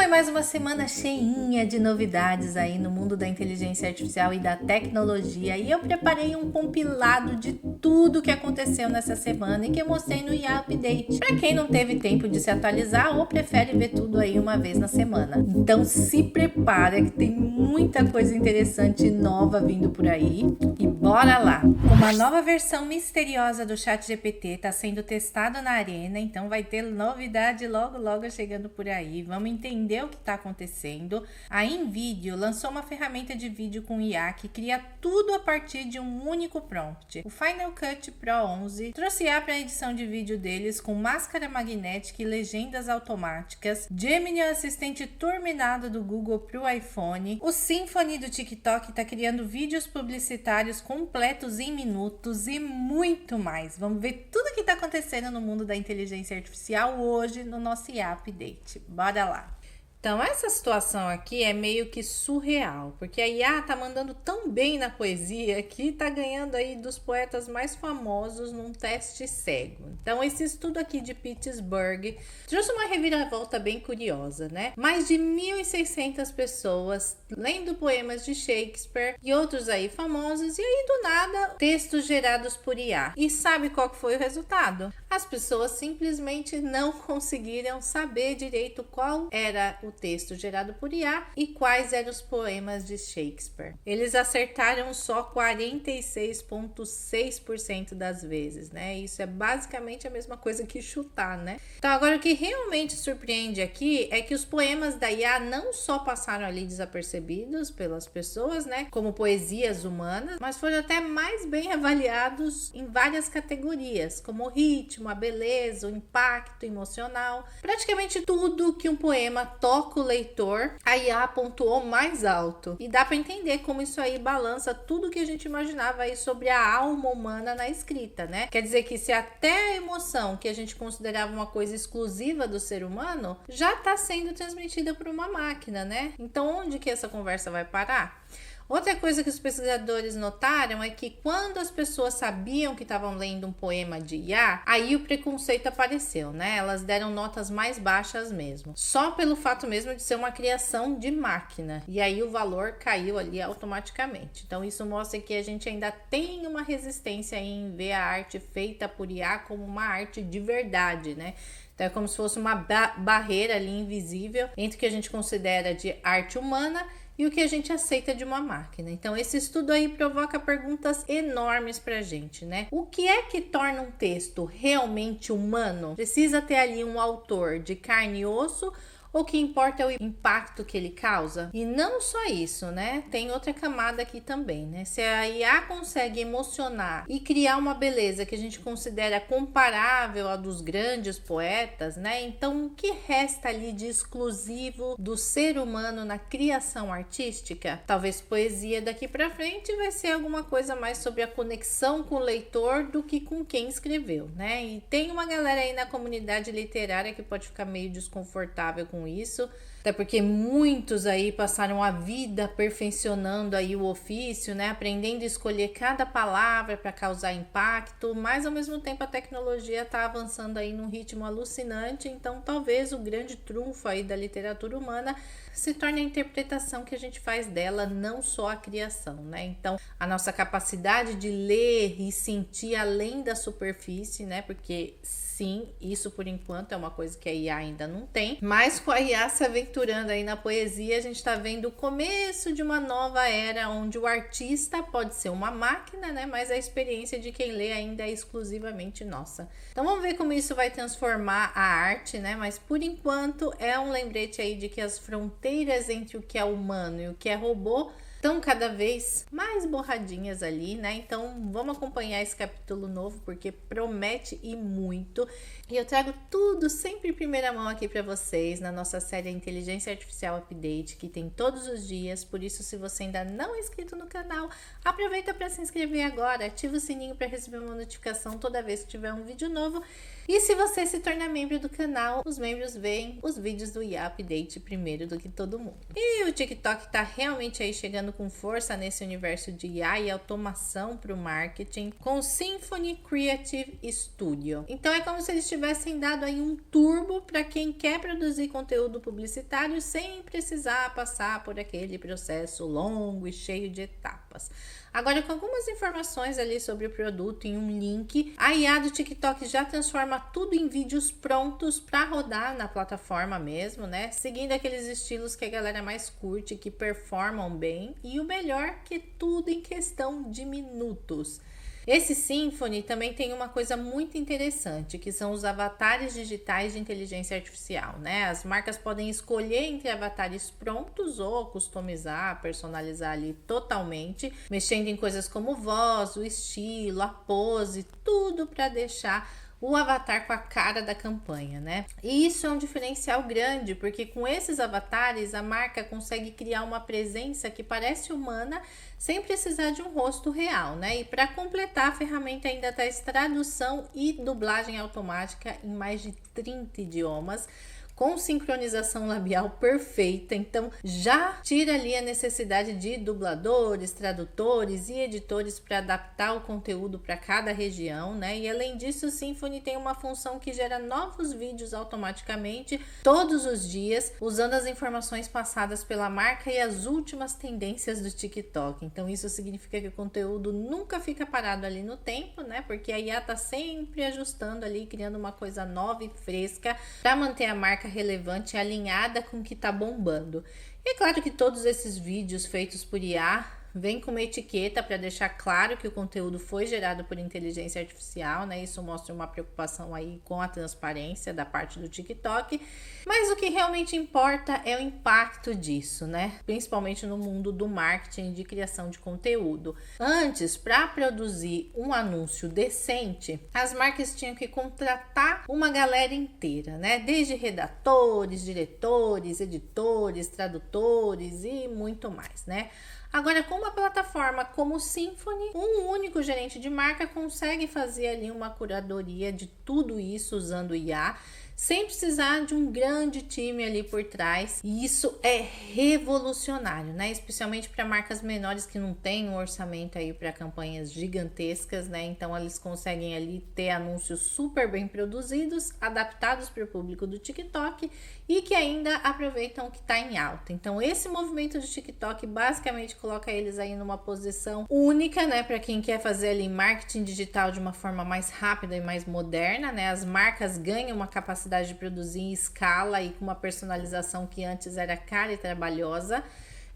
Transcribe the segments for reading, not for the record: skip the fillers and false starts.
foi mais uma semana cheinha de novidades aí no mundo da inteligência artificial e da tecnologia, e eu preparei um compilado de tudo que aconteceu nessa semana e que eu mostrei no IA Update, para quem não teve tempo de se atualizar ou prefere ver tudo aí uma vez na semana. Então se prepara que tem muita coisa interessante e nova vindo por aí, e bora lá! Uma nova versão misteriosa do ChatGPT está sendo testada na Arena, então vai ter novidade logo chegando por aí. Vamos entender o que está acontecendo. A InVideo lançou uma ferramenta de vídeo com IA que cria tudo a partir de um único prompt. O Final Cut Pro 11 trouxe IA para a edição de vídeo deles com máscara magnética e legendas automáticas. Gemini, o assistente turbinado do Google para o iPhone. O Symphony do TikTok está criando vídeos publicitários completos em minutos e muito mais. Vamos ver tudo o que está acontecendo no mundo da inteligência artificial hoje no nosso IA Update. Bora lá! Então, essa situação aqui é meio que surreal, porque a IA tá mandando tão bem na poesia que tá ganhando aí dos poetas mais famosos num teste cego. Então, esse estudo aqui de Pittsburgh trouxe uma reviravolta bem curiosa, né? Mais de 1.600 pessoas lendo poemas de Shakespeare e outros aí famosos, e aí do nada, textos gerados por IA. E sabe qual que foi o resultado? As pessoas simplesmente não conseguiram saber direito qual era o texto gerado por IA e quais eram os poemas de Shakespeare. Eles acertaram só 46,6% das vezes, né? Isso é basicamente a mesma coisa que chutar, né? Então agora o que realmente surpreende aqui é que os poemas da IA não só passaram ali desapercebidos pelas pessoas, né? Como poesias humanas, mas foram até mais bem avaliados em várias categorias, como o ritmo, a beleza, o impacto emocional. Praticamente tudo que um poema toca o leitor, a IA pontuou mais alto. E dá para entender como isso aí balança tudo que a gente imaginava aí sobre a alma humana na escrita, né? Quer dizer que se até a emoção que a gente considerava uma coisa exclusiva do ser humano, já está sendo transmitida por uma máquina, né? Então onde que essa conversa vai parar? Outra coisa que os pesquisadores notaram é que quando as pessoas sabiam que estavam lendo um poema de IA, aí o preconceito apareceu, né? Elas deram notas mais baixas mesmo. Só pelo fato mesmo de ser uma criação de máquina. E aí o valor caiu ali automaticamente. Então isso mostra que a gente ainda tem uma resistência em ver a arte feita por IA como uma arte de verdade, né? Então é como se fosse uma barreira ali invisível entre o que a gente considera de arte humana e o que a gente aceita de uma máquina. Então esse estudo aí provoca perguntas enormes pra gente, né? O que é que torna um texto realmente humano? Precisa ter ali um autor de carne e osso, ou o que importa é o impacto que ele causa? E não só isso, né? Tem outra camada aqui também, né? Se a IA consegue emocionar e criar uma beleza que a gente considera comparável à dos grandes poetas, né? Então, o que resta ali de exclusivo do ser humano na criação artística? Talvez poesia daqui para frente vai ser alguma coisa mais sobre a conexão com o leitor do que com quem escreveu, né? E tem uma galera aí na comunidade literária que pode ficar meio desconfortável com isso, até porque muitos aí passaram a vida perfeccionando aí o ofício, né, aprendendo a escolher cada palavra para causar impacto, mas ao mesmo tempo a tecnologia está avançando aí num ritmo alucinante, então talvez o grande trunfo aí da literatura humana se torne a interpretação que a gente faz dela, não só a criação, né? Então a nossa capacidade de ler e sentir além da superfície, né, porque sim, isso por enquanto é uma coisa que a IA ainda não tem, mas com a IA se aventurando aí na poesia, a gente está vendo o começo de uma nova era onde o artista pode ser uma máquina, né? Mas a experiência de quem lê ainda é exclusivamente nossa. Então vamos ver como isso vai transformar a arte, né? Mas por enquanto é um lembrete aí de que as fronteiras entre o que é humano e o que é robô estão cada vez mais borradinhas ali, né? Então vamos acompanhar esse capítulo novo porque promete e muito. E eu trago tudo sempre em primeira mão aqui para vocês na nossa série Inteligência Artificial Update, que tem todos os dias. Por isso, se você ainda não é inscrito no canal, aproveita para se inscrever agora, ativa o sininho para receber uma notificação toda vez que tiver um vídeo novo. E se você se tornar membro do canal, os membros veem os vídeos do IA Update primeiro do que todo mundo. E o TikTok tá realmente aí chegando entrando com força nesse universo de IA e automação para o marketing com o Symphony Creative Studio. Então é como se eles tivessem dado aí um turbo para quem quer produzir conteúdo publicitário sem precisar passar por aquele processo longo e cheio de etapas. Agora, com algumas informações ali sobre o produto em um link, a IA do TikTok já transforma tudo em vídeos prontos para rodar na plataforma mesmo, né? Seguindo aqueles estilos que a galera mais curte, que performam bem, e o melhor, que tudo em questão de minutos. Esse Symphony também tem uma coisa muito interessante, que são os avatares digitais de inteligência artificial, né? As marcas podem escolher entre avatares prontos ou customizar, personalizar ali totalmente, mexendo em coisas como voz, o estilo, a pose, tudo para deixar o avatar com a cara da campanha, né? E isso é um diferencial grande, porque com esses avatares a marca consegue criar uma presença que parece humana sem precisar de um rosto real, né? E para completar, a ferramenta ainda traz tradução e dublagem automática em mais de 30 idiomas, com sincronização labial perfeita, então já tira ali a necessidade de dubladores, tradutores e editores para adaptar o conteúdo para cada região, né? E além disso, o Symphony tem uma função que gera novos vídeos automaticamente todos os dias, usando as informações passadas pela marca e as últimas tendências do TikTok. Então isso significa que o conteúdo nunca fica parado ali no tempo, né? Porque a IA tá sempre ajustando ali, criando uma coisa nova e fresca para manter a marca relevante e alinhada com o que está bombando. E é claro que todos esses vídeos feitos por IA vem com uma etiqueta para deixar claro que o conteúdo foi gerado por inteligência artificial, né? Isso mostra uma preocupação aí com a transparência da parte do TikTok. Mas o que realmente importa é o impacto disso, né? Principalmente no mundo do marketing e de criação de conteúdo. Antes, para produzir um anúncio decente, as marcas tinham que contratar uma galera inteira, né? Desde redatores, diretores, editores, tradutores e muito mais, né? Agora, com uma plataforma como o Symphony, um único gerente de marca consegue fazer ali uma curadoria de tudo isso usando IA, sem precisar de um grande time ali por trás. E isso é revolucionário, né? Especialmente para marcas menores que não têm um orçamento aí para campanhas gigantescas, né? Então eles conseguem ali ter anúncios super bem produzidos, adaptados para o público do TikTok e que ainda aproveitam o que está em alta. Então esse movimento do TikTok basicamente coloca eles aí numa posição única, né? Para quem quer fazer ali marketing digital de uma forma mais rápida e mais moderna, né? As marcas ganham uma capacidade de produzir em escala e com uma personalização que antes era cara e trabalhosa.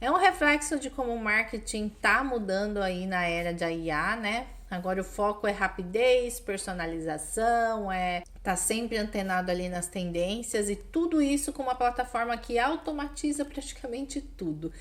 É um reflexo de como o marketing tá mudando aí na era de IA, né? Agora o foco é rapidez, personalização, tá sempre antenado ali nas tendências e tudo isso com uma plataforma que automatiza praticamente tudo.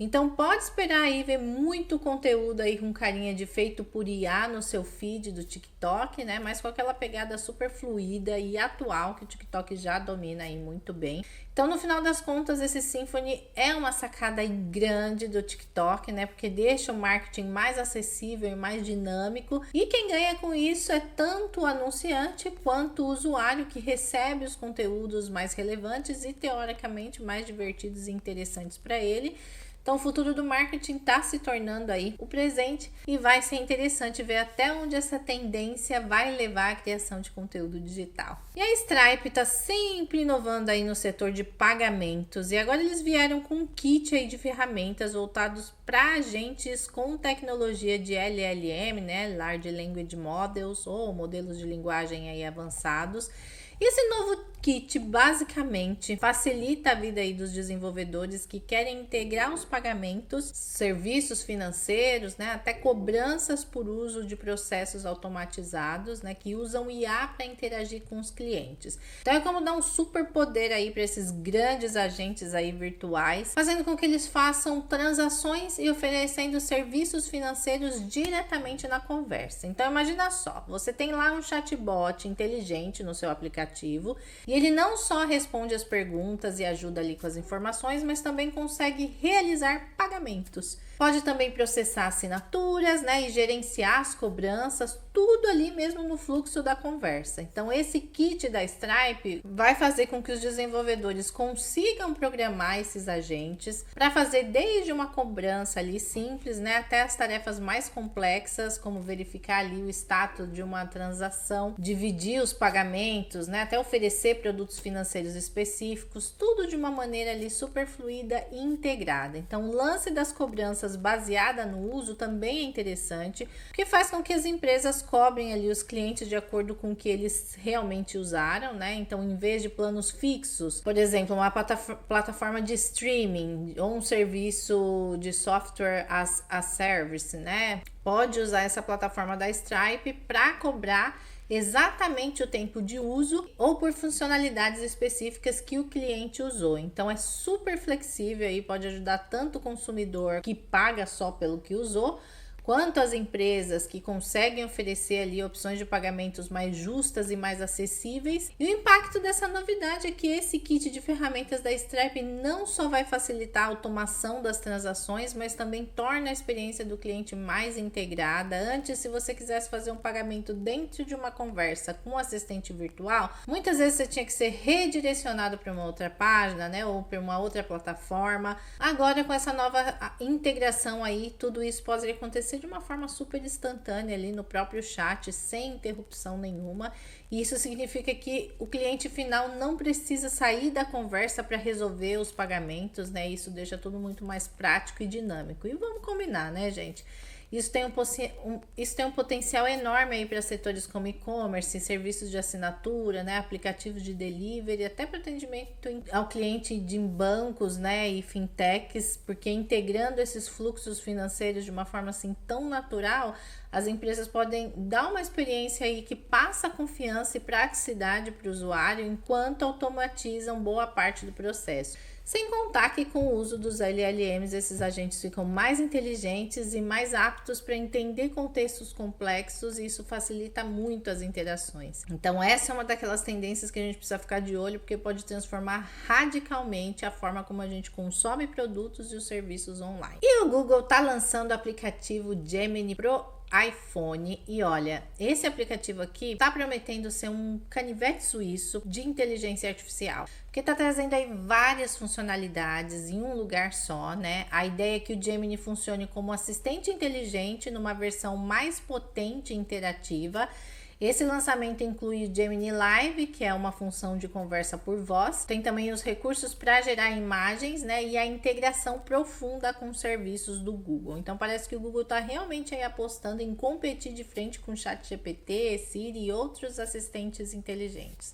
Então pode esperar aí ver muito conteúdo aí com carinha de feito por IA no seu feed do TikTok, né? Mas com aquela pegada super fluida e atual que o TikTok já domina aí muito bem. Então no final das contas esse Symphony é uma sacada aí grande do TikTok, né? Porque deixa o marketing mais acessível e mais dinâmico. E quem ganha com isso é tanto o anunciante quanto o usuário que recebe os conteúdos mais relevantes e teoricamente mais divertidos e interessantes para ele. Então o futuro do marketing está se tornando aí o presente e vai ser interessante ver até onde essa tendência vai levar a criação de conteúdo digital. E a Stripe está sempre inovando aí no setor de pagamentos e agora eles vieram com um kit aí de ferramentas voltados para agentes com tecnologia de LLM, né, Large Language Models ou modelos de linguagem aí avançados. E esse novo kit basicamente facilita a vida aí dos desenvolvedores que querem integrar os pagamentos, serviços financeiros, né, até cobranças por uso de processos automatizados, né, que usam IA para interagir com os clientes. Então é como dar um super poder aí para esses grandes agentes aí virtuais, fazendo com que eles façam transações e oferecendo serviços financeiros diretamente na conversa. Então imagina só, você tem lá um chatbot inteligente no seu aplicativo aplicativo. E ele não só responde as perguntas e ajuda ali com as informações, mas também consegue realizar pagamentos. Pode também processar assinaturas, né, e gerenciar as cobranças, tudo ali mesmo no fluxo da conversa. Então, esse kit da Stripe vai fazer com que os desenvolvedores consigam programar esses agentes para fazer desde uma cobrança ali simples, né, até as tarefas mais complexas, como verificar ali o status de uma transação, dividir os pagamentos, né, até oferecer produtos financeiros específicos, tudo de uma maneira ali super fluida e integrada. Então, o lance das cobranças baseada no uso também é interessante, porque faz com que as empresas cobrem ali os clientes de acordo com o que eles realmente usaram, né? Então, em vez de planos fixos, por exemplo, uma plataforma de streaming ou um serviço de software as a service, né? Pode usar essa plataforma da Stripe para cobrar exatamente o tempo de uso ou por funcionalidades específicas que o cliente usou. Então é super flexível aí, pode ajudar tanto o consumidor que paga só pelo que usou, quanto as empresas que conseguem oferecer ali opções de pagamentos mais justas e mais acessíveis. E o impacto dessa novidade é que esse kit de ferramentas da Stripe não só vai facilitar a automação das transações, mas também torna a experiência do cliente mais integrada. Antes, se você quisesse fazer um pagamento dentro de uma conversa com um assistente virtual, muitas vezes você tinha que ser redirecionado para uma outra página, né, ou para uma outra plataforma. Agora, com essa nova integração aí, tudo isso pode acontecer de uma forma super instantânea ali no próprio chat, sem interrupção nenhuma. E isso significa que o cliente final não precisa sair da conversa para resolver os pagamentos, né? Isso deixa tudo muito mais prático e dinâmico. E vamos combinar, né, gente? Isso tem um potencial enorme aí para setores como e-commerce, serviços de assinatura, né, aplicativos de delivery, até para atendimento ao cliente de bancos, né, e fintechs, porque integrando esses fluxos financeiros de uma forma assim tão natural, as empresas podem dar uma experiência aí que passa confiança e praticidade para o usuário, enquanto automatizam boa parte do processo. Sem contar que com o uso dos LLMs, esses agentes ficam mais inteligentes e mais aptos para entender contextos complexos, e isso facilita muito as interações. Então essa é uma daquelas tendências que a gente precisa ficar de olho, porque pode transformar radicalmente a forma como a gente consome produtos e os serviços online. E o Google está lançando o aplicativo Gemini Pro iPhone, e olha, esse aplicativo aqui tá prometendo ser um canivete suíço de inteligência artificial, porque tá trazendo aí várias funcionalidades em um lugar só, né? A ideia é que o Gemini funcione como assistente inteligente numa versão mais potente e interativa. Esse lançamento inclui o Gemini Live, que é uma função de conversa por voz. Tem também os recursos para gerar imagens, né? E a integração profunda com os serviços do Google. Então parece que o Google está realmente aí apostando em competir de frente com o ChatGPT, Siri e outros assistentes inteligentes.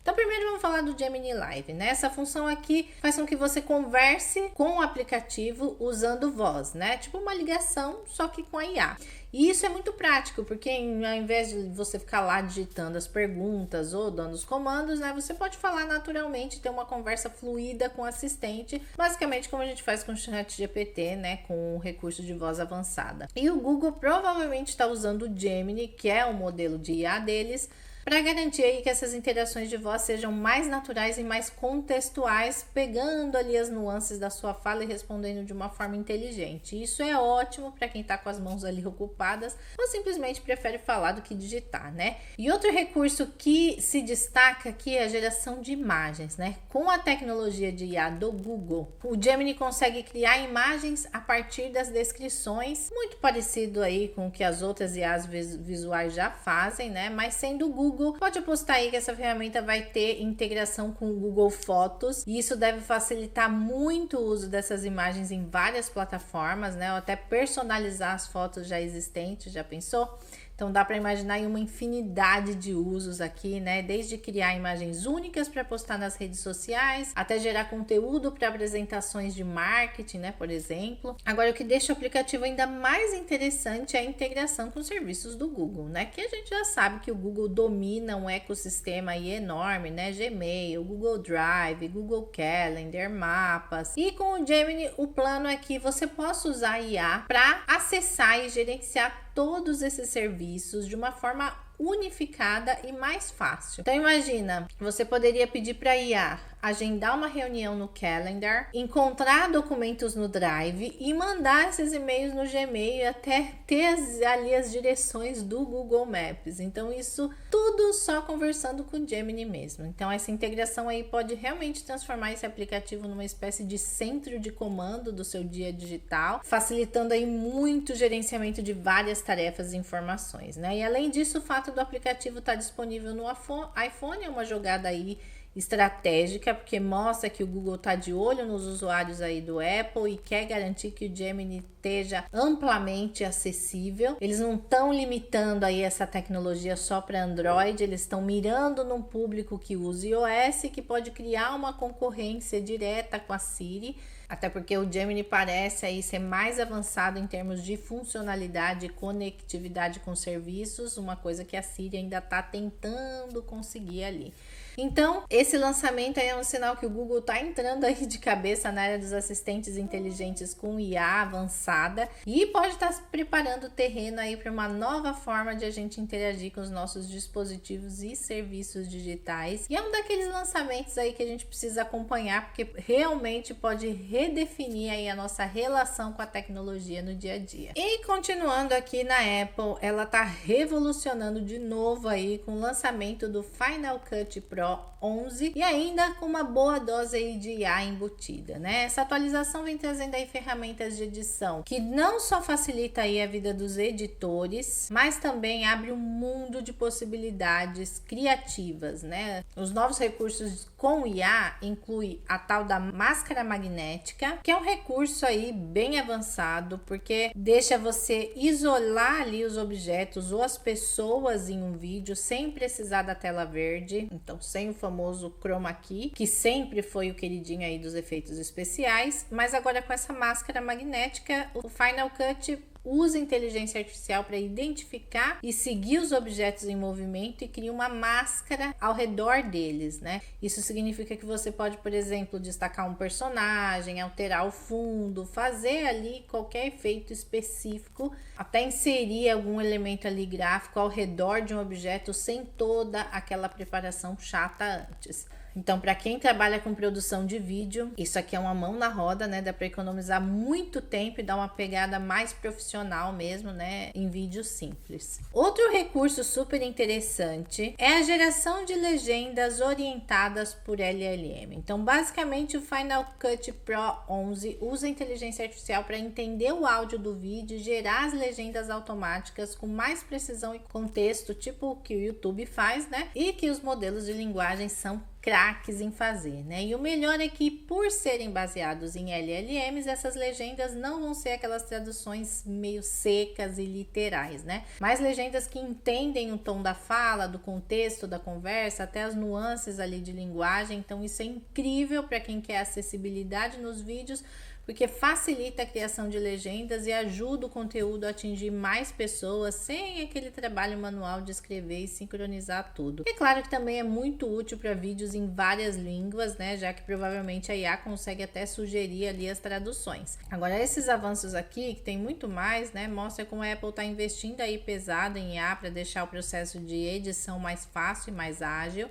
Então, primeiro vamos falar do Gemini Live, né? Essa função aqui faz com que você converse com o aplicativo usando voz, né? Tipo uma ligação, só que com a IA. E isso é muito prático, porque ao invés de você ficar lá digitando as perguntas ou dando os comandos, né? Você pode falar naturalmente, ter uma conversa fluida com o assistente, basicamente como a gente faz com o ChatGPT, né? Com o recurso de voz avançada. E o Google provavelmente está usando o Gemini, que é o modelo de IA deles, para garantir aí que essas interações de voz sejam mais naturais e mais contextuais, pegando ali as nuances da sua fala e respondendo de uma forma inteligente. Isso é ótimo para quem está com as mãos ali ocupadas ou simplesmente prefere falar do que digitar, né? E outro recurso que se destaca aqui é a geração de imagens, né? Com a tecnologia de IA do Google, o Gemini consegue criar imagens a partir das descrições, muito parecido aí com o que as outras IAs visuais já fazem, né? Mas sendo o Google, pode apostar aí que essa ferramenta vai ter integração com o Google Fotos, e isso deve facilitar muito o uso dessas imagens em várias plataformas, né? Ou até personalizar as fotos já existentes, já pensou? Então dá para imaginar aí uma infinidade de usos aqui, né? Desde criar imagens únicas para postar nas redes sociais, até gerar conteúdo para apresentações de marketing, né? Por exemplo. Agora, o que deixa o aplicativo ainda mais interessante é a integração com os serviços do Google, né? Que a gente já sabe que o Google domina um ecossistema aí enorme, né? Gmail, Google Drive, Google Calendar, Mapas. E com o Gemini, o plano é que você possa usar a IA para acessar e gerenciar todos esses serviços de uma forma unificada e mais fácil. Então imagina, você poderia pedir para a IA agendar uma reunião no Calendar, encontrar documentos no Drive e mandar esses e-mails no Gmail e até ter ali as direções do Google Maps. Então isso tudo só conversando com o Gemini mesmo. Então essa integração aí pode realmente transformar esse aplicativo numa espécie de centro de comando do seu dia digital, facilitando aí muito o gerenciamento de várias tarefas e informações, né? E além disso, o fato do aplicativo estar disponível no iPhone é uma jogada aí estratégica, porque mostra que o Google está de olho nos usuários aí do Apple e quer garantir que o Gemini esteja amplamente acessível. Eles não estão limitando aí essa tecnologia só para Android, eles estão mirando num público que usa iOS, que pode criar uma concorrência direta com a Siri, até porque o Gemini parece aí ser mais avançado em termos de funcionalidade e conectividade com serviços, uma coisa que a Siri ainda está tentando conseguir ali. Então, esse lançamento aí é um sinal que o Google está entrando aí de cabeça na área dos assistentes inteligentes com IA avançada e pode estar preparando o terreno aí para uma nova forma de a gente interagir com os nossos dispositivos e serviços digitais. E é um daqueles lançamentos aí que a gente precisa acompanhar, porque realmente pode redefinir aí a nossa relação com a tecnologia no dia a dia. E continuando aqui na Apple, ela está revolucionando de novo aí com o lançamento do Final Cut Pro 11 e ainda com uma boa dose aí de IA embutida, né? Essa atualização vem trazendo aí ferramentas de edição que não só facilita aí a vida dos editores, mas também abre um mundo de possibilidades criativas, né? Os novos recursos com IA incluem a tal da máscara magnética, que é um recurso aí bem avançado, porque deixa você isolar ali os objetos ou as pessoas em um vídeo sem precisar da tela verde, então sem o famoso chroma key, que sempre foi o queridinho aí dos efeitos especiais, mas agora com essa máscara magnética, o Final Cut usa inteligência artificial para identificar e seguir os objetos em movimento e cria uma máscara ao redor deles, né? Isso significa que você pode, por exemplo, destacar um personagem, alterar o fundo, fazer ali qualquer efeito específico, até inserir algum elemento ali gráfico ao redor de um objeto sem toda aquela preparação chata antes. Então, para quem trabalha com produção de vídeo, isso aqui é uma mão na roda, né? Dá para economizar muito tempo e dar uma pegada mais profissional mesmo, né? Em vídeos simples. Outro recurso super interessante é a geração de legendas orientadas por LLM. Então, basicamente, o Final Cut Pro 11 usa inteligência artificial para entender o áudio do vídeo e gerar as legendas automáticas com mais precisão e contexto, tipo o que o YouTube faz, né? E que os modelos de linguagem são craques em fazer, né? E o melhor é que, por serem baseados em LLMs, essas legendas não vão ser aquelas traduções meio secas e literais, né? Mas legendas que entendem o tom da fala, do contexto da conversa, até as nuances ali de linguagem. Então isso é incrível para quem quer acessibilidade nos vídeos, porque facilita a criação de legendas e ajuda o conteúdo a atingir mais pessoas sem aquele trabalho manual de escrever e sincronizar tudo. E claro que também é muito útil para vídeos em várias línguas, né? Já que provavelmente a IA consegue até sugerir ali as traduções. Agora, esses avanços aqui, que tem muito mais, né? Mostra como a Apple está investindo aí pesado em IA para deixar o processo de edição mais fácil e mais ágil.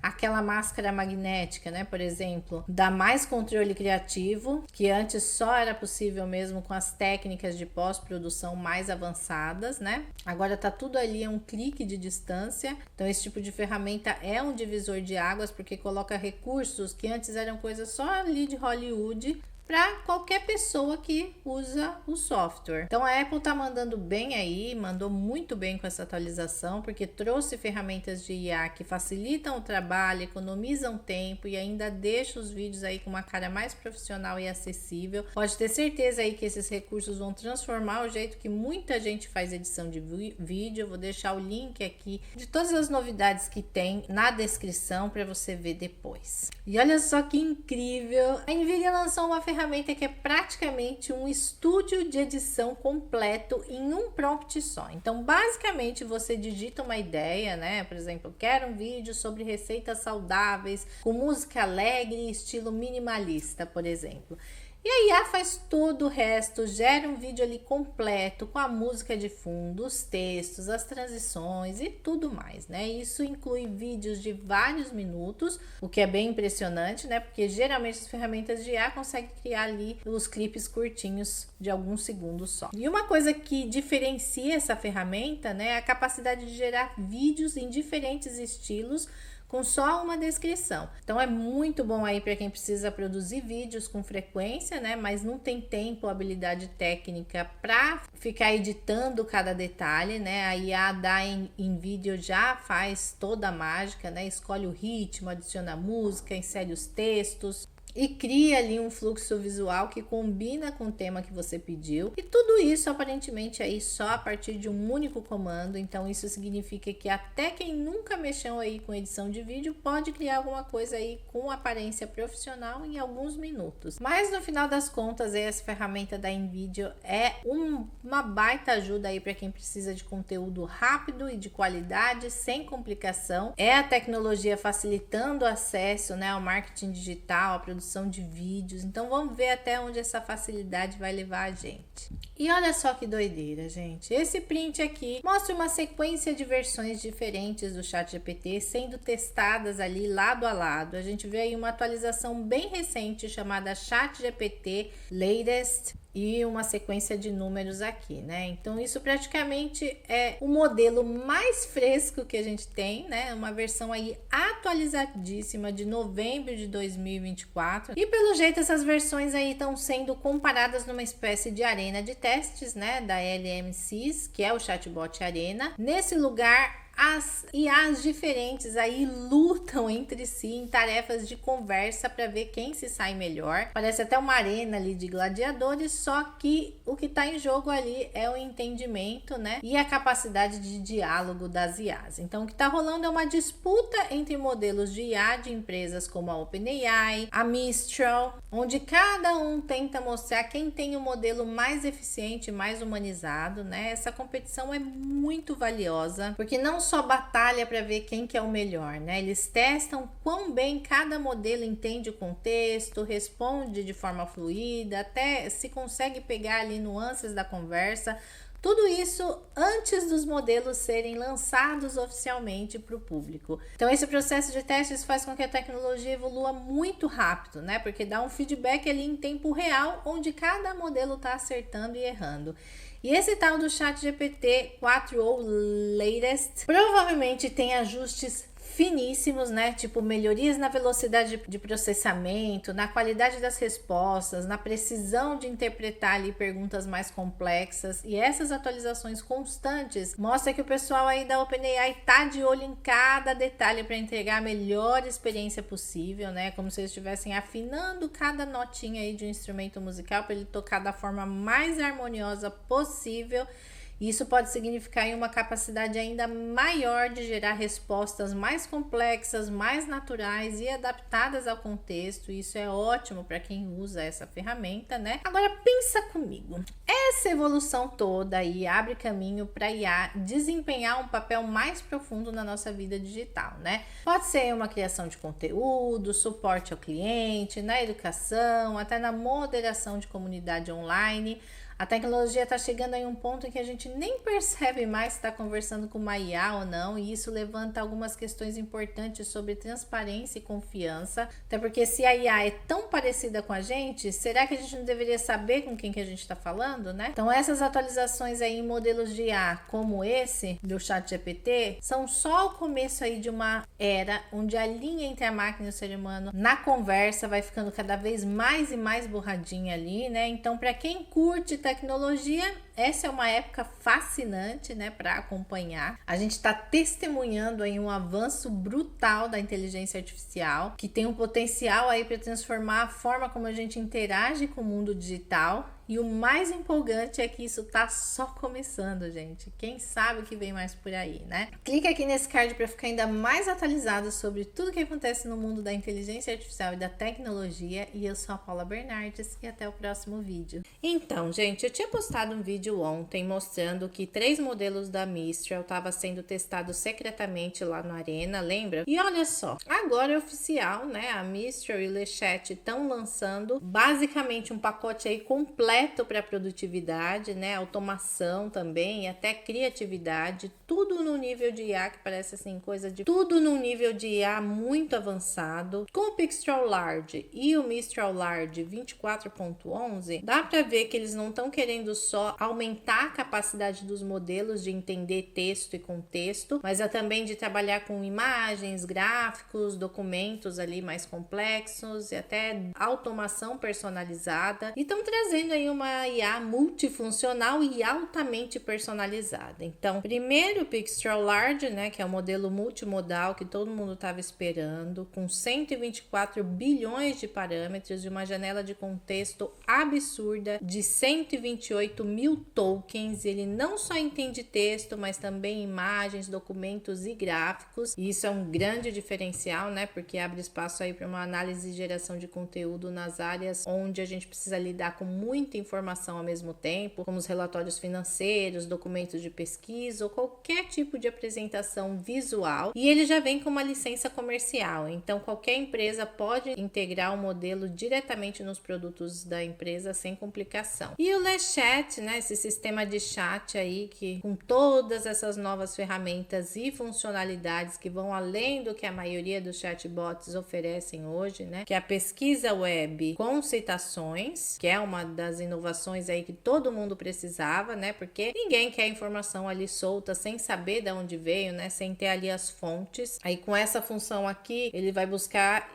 Aquela máscara magnética, né, por exemplo, dá mais controle criativo, que antes só era possível mesmo com as técnicas de pós-produção mais avançadas, né? Agora tá tudo ali a um clique de distância. Então esse tipo de ferramenta é um divisor de águas, porque coloca recursos que antes eram coisas só ali de Hollywood para qualquer pessoa que usa o software. Então a Apple tá mandando bem aí, mandou muito bem com essa atualização, porque trouxe ferramentas de IA que facilitam o trabalho, economizam tempo e ainda deixa os vídeos aí com uma cara mais profissional e acessível. Pode ter certeza aí que esses recursos vão transformar o jeito que muita gente faz edição de vídeo. Eu vou deixar o link aqui de todas as novidades que tem na descrição para você ver depois. E olha só que incrível! A Nvidia lançou uma ferramenta que é praticamente um estúdio de edição completo em um prompt só. Então, basicamente, você digita uma ideia, né? Por exemplo, quero um vídeo sobre receitas saudáveis com música alegre e estilo minimalista, por exemplo. E a IA faz todo o resto, gera um vídeo ali completo, com a música de fundo, os textos, as transições e tudo mais, né? Isso inclui vídeos de vários minutos, o que é bem impressionante, né? Porque geralmente as ferramentas de IA conseguem criar ali os clipes curtinhos de alguns segundos só. E uma coisa que diferencia essa ferramenta, né, é a capacidade de gerar vídeos em diferentes estilos, com só uma descrição. Então é muito bom aí para quem precisa produzir vídeos com frequência, né? Mas não tem tempo ou habilidade técnica para ficar editando cada detalhe, né? A IA dá em vídeo já faz toda a mágica, né? Escolhe o ritmo, adiciona música, insere os textos e cria ali um fluxo visual que combina com o tema que você pediu. E tudo isso aparentemente aí só a partir de um único comando. Então isso significa que até quem nunca mexeu aí com edição de vídeo pode criar alguma coisa aí com aparência profissional em alguns minutos. Mas no final das contas, aí, essa ferramenta da InVideo é uma baita ajuda aí para quem precisa de conteúdo rápido e de qualidade, sem complicação. É a tecnologia facilitando o acesso, né, ao marketing digital, à produção de vídeos. Então vamos ver até onde essa facilidade vai levar a gente. E olha só que doideira, gente. Esse print aqui mostra uma sequência de versões diferentes do ChatGPT sendo testadas ali lado a lado. A gente vê aí uma atualização bem recente chamada ChatGPT Latest e uma sequência de números aqui, né? Então isso praticamente é o modelo mais fresco que a gente tem, né? Uma versão aí atualizadíssima de novembro de 2024. E pelo jeito essas versões aí estão sendo comparadas numa espécie de arena de testes, né? Da LMCs, que é o Chatbot Arena. Nesse lugar, as IAs diferentes aí lutam entre si em tarefas de conversa para ver quem se sai melhor. Parece até uma arena ali de gladiadores, só que o que está em jogo ali é o entendimento, né? E a capacidade de diálogo das IAs. Então o que está rolando é uma disputa entre modelos de IA de empresas como a OpenAI, a Mistral, onde cada um tenta mostrar quem tem o modelo mais eficiente, mais humanizado, né? Essa competição é muito valiosa, porque não só batalha para ver quem que é o melhor, né? Eles testam quão bem cada modelo entende o contexto, responde de forma fluida, até se consegue pegar ali nuances da conversa. Tudo isso antes dos modelos serem lançados oficialmente para o público. Então esse processo de testes faz com que a tecnologia evolua muito rápido, né? Porque dá um feedback ali em tempo real, onde cada modelo está acertando e errando. E esse tal do ChatGPT 4o Latest provavelmente tem ajustes finíssimos, né? Tipo melhorias na velocidade de processamento, na qualidade das respostas, na precisão de interpretar ali perguntas mais complexas. E essas atualizações constantes mostram que o pessoal aí da OpenAI tá de olho em cada detalhe para entregar a melhor experiência possível, né? Como se eles estivessem afinando cada notinha aí de um instrumento musical para ele tocar da forma mais harmoniosa possível. Isso pode significar uma capacidade ainda maior de gerar respostas mais complexas, mais naturais e adaptadas ao contexto. Isso é ótimo para quem usa essa ferramenta, né? Agora pensa comigo. Essa evolução toda aí abre caminho para a IA desempenhar um papel mais profundo na nossa vida digital, né? Pode ser uma criação de conteúdo, suporte ao cliente, na educação, até na moderação de comunidade online. A tecnologia está chegando em um ponto em que a gente nem percebe mais se está conversando com uma IA ou não, e isso levanta algumas questões importantes sobre transparência e confiança. Até porque se a IA é tão parecida com a gente, será que a gente não deveria saber com quem que a gente está falando, né? Então essas atualizações aí em modelos de IA como esse do ChatGPT são só o começo aí de uma era onde a linha entre a máquina e o ser humano na conversa vai ficando cada vez mais e mais borradinha ali, né? Então para quem curte tecnologia, essa é uma época fascinante, né, para acompanhar. A gente está testemunhando aí um avanço brutal da inteligência artificial, que tem um potencial aí para transformar a forma como a gente interage com o mundo digital. E o mais empolgante é que isso tá só começando, gente. Quem sabe o que vem mais por aí, né? Clica aqui nesse card para ficar ainda mais atualizado sobre tudo que acontece no mundo da inteligência artificial e da tecnologia. E eu sou a Paula Bernardes e até o próximo vídeo. Então, gente, eu tinha postado um vídeo ontem mostrando que 3 modelos da Mistral estavam sendo testados secretamente lá no Arena, lembra? E olha só, agora é oficial, né? A Mistral e o Lechat estão lançando basicamente um pacote aí completo para produtividade, né? Automação também, e até criatividade, tudo no nível de IA que parece assim coisa de tudo num nível de IA muito avançado. Com o Pixtral Large e o Mistral Large 24.11, dá para ver que eles não estão querendo só aumentar a capacidade dos modelos de entender texto e contexto, mas é também de trabalhar com imagens, gráficos, documentos ali mais complexos e até automação personalizada. E estão trazendo aí uma IA multifuncional e altamente personalizada. Então, primeiro o Pixtral Large, né, que é o modelo multimodal que todo mundo estava esperando, com 124 bilhões de parâmetros e uma janela de contexto absurda de 128 mil tokens. Ele não só entende texto, mas também imagens, documentos e gráficos. E isso é um grande diferencial, né? Porque abre espaço aí para uma análise e geração de conteúdo nas áreas onde a gente precisa lidar com muita informação ao mesmo tempo, como os relatórios financeiros, documentos de pesquisa ou qualquer tipo de apresentação visual. E ele já vem com uma licença comercial, então qualquer empresa pode integrar o modelo diretamente nos produtos da empresa sem complicação. E o Lechat, né, esse sistema de chat aí que com todas essas novas ferramentas e funcionalidades que vão além do que a maioria dos chatbots oferecem hoje, né, que é a pesquisa web com citações, que é uma das inovações aí que todo mundo precisava, né, porque ninguém quer informação ali solta sem saber de onde veio, né, sem ter ali as fontes. Aí com essa função aqui, ele vai buscar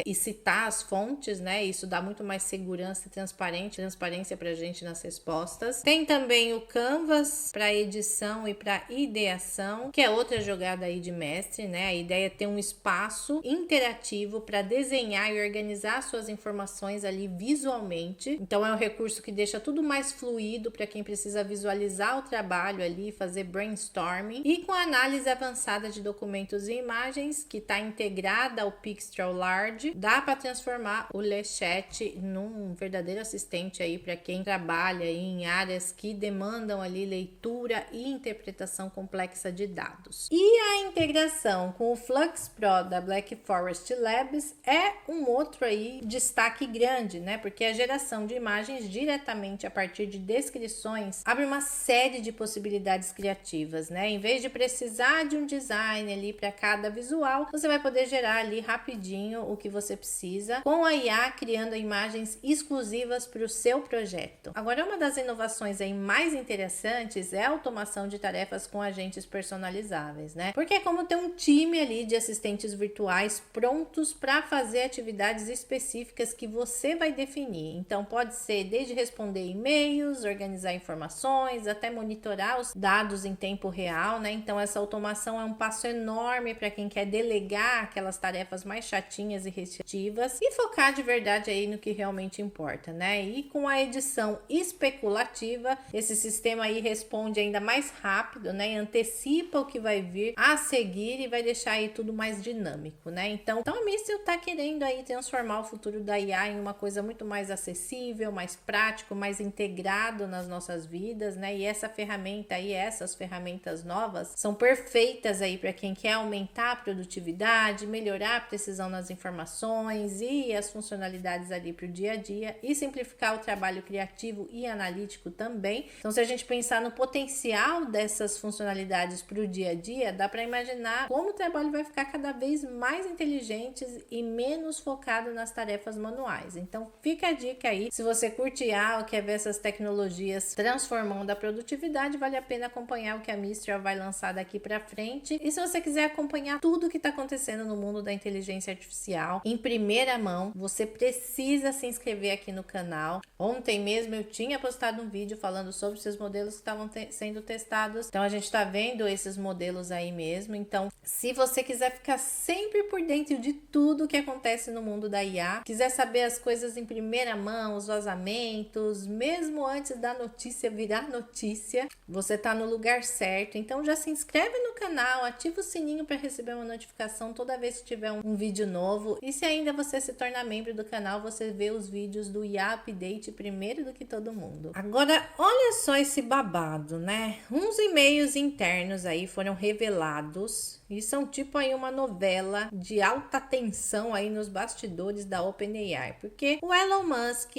e citar as fontes, né, isso dá muito mais segurança e transparência pra gente nas respostas. Tem também o Canvas para edição e para ideação, que é outra jogada aí de mestre, né, a ideia é ter um espaço interativo para desenhar e organizar suas informações ali visualmente. Então é um recurso que deixa tudo mais fluido para quem precisa visualizar o trabalho ali, fazer brainstorming. E com a análise avançada de documentos e imagens, que está integrada ao Pixtral Large, dá para transformar o Lechat num verdadeiro assistente aí para quem trabalha em áreas que demandam ali leitura e interpretação complexa de dados. E a integração com o Flux Pro da Black Forest Labs é um outro aí destaque grande, né? Porque a geração de imagens diretamente a partir de descrições abre uma série de possibilidades criativas, né? Em vez de precisar de um design ali para cada visual, você vai poder gerar ali rapidinho o que você precisa, com a IA criando imagens exclusivas para o seu projeto. Agora, uma das inovações aí mais interessantes é a automação de tarefas com agentes personalizáveis, né? Porque é como ter um time ali de assistentes virtuais prontos para fazer atividades específicas que você vai definir. Então, pode ser desde responder e-mails, organizar informações, até monitorar os dados em tempo real, né? Então, essa automação é um passo enorme para quem quer delegar aquelas tarefas mais chatinhas e restritivas e focar de verdade aí no que realmente importa, né? E com a edição especulativa, esse sistema aí responde ainda mais rápido, né? E antecipa o que vai vir a seguir e vai deixar aí tudo mais dinâmico, né? Então a Mistral tá querendo aí transformar o futuro da IA em uma coisa muito mais acessível, mais prático, mais integrado nas nossas vidas, né? E essa ferramenta aí, essas ferramentas novas são perfeitas aí para quem quer aumentar a produtividade, melhorar a precisão nas informações e as funcionalidades ali para o dia a dia e simplificar o trabalho criativo e analítico também. Então, se a gente pensar no potencial dessas funcionalidades para o dia a dia, dá para imaginar como o trabalho vai ficar cada vez mais inteligente e menos focado nas tarefas manuais. Então, fica a dica aí. Se você curte IA ou quer ver essas tecnologias transformando a produtividade, vale a pena acompanhar o que a Mistral vai lançar daqui para frente. E se você quiser acompanhar tudo o que está acontecendo no mundo da inteligência artificial em primeira mão, você precisa se inscrever aqui no canal. Ontem mesmo eu tinha postado um vídeo falando sobre esses modelos que estavam sendo testados. Então a gente está vendo esses modelos aí mesmo. Então, se você quiser ficar sempre por dentro de tudo que acontece no mundo da IA, quiser saber as coisas em primeira mão, os vazamentos, lançamentos, mesmo antes da notícia virar notícia, você tá no lugar certo. Então já se inscreve no canal, ativa o sininho para receber uma notificação toda vez que tiver um vídeo novo. E se ainda você se tornar membro do canal, você vê os vídeos do IA Update primeiro do que todo mundo. Agora, olha só esse babado, né? Uns e-mails internos aí foram revelados e são tipo aí uma novela de alta tensão aí nos bastidores da OpenAI, porque o Elon Musk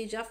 já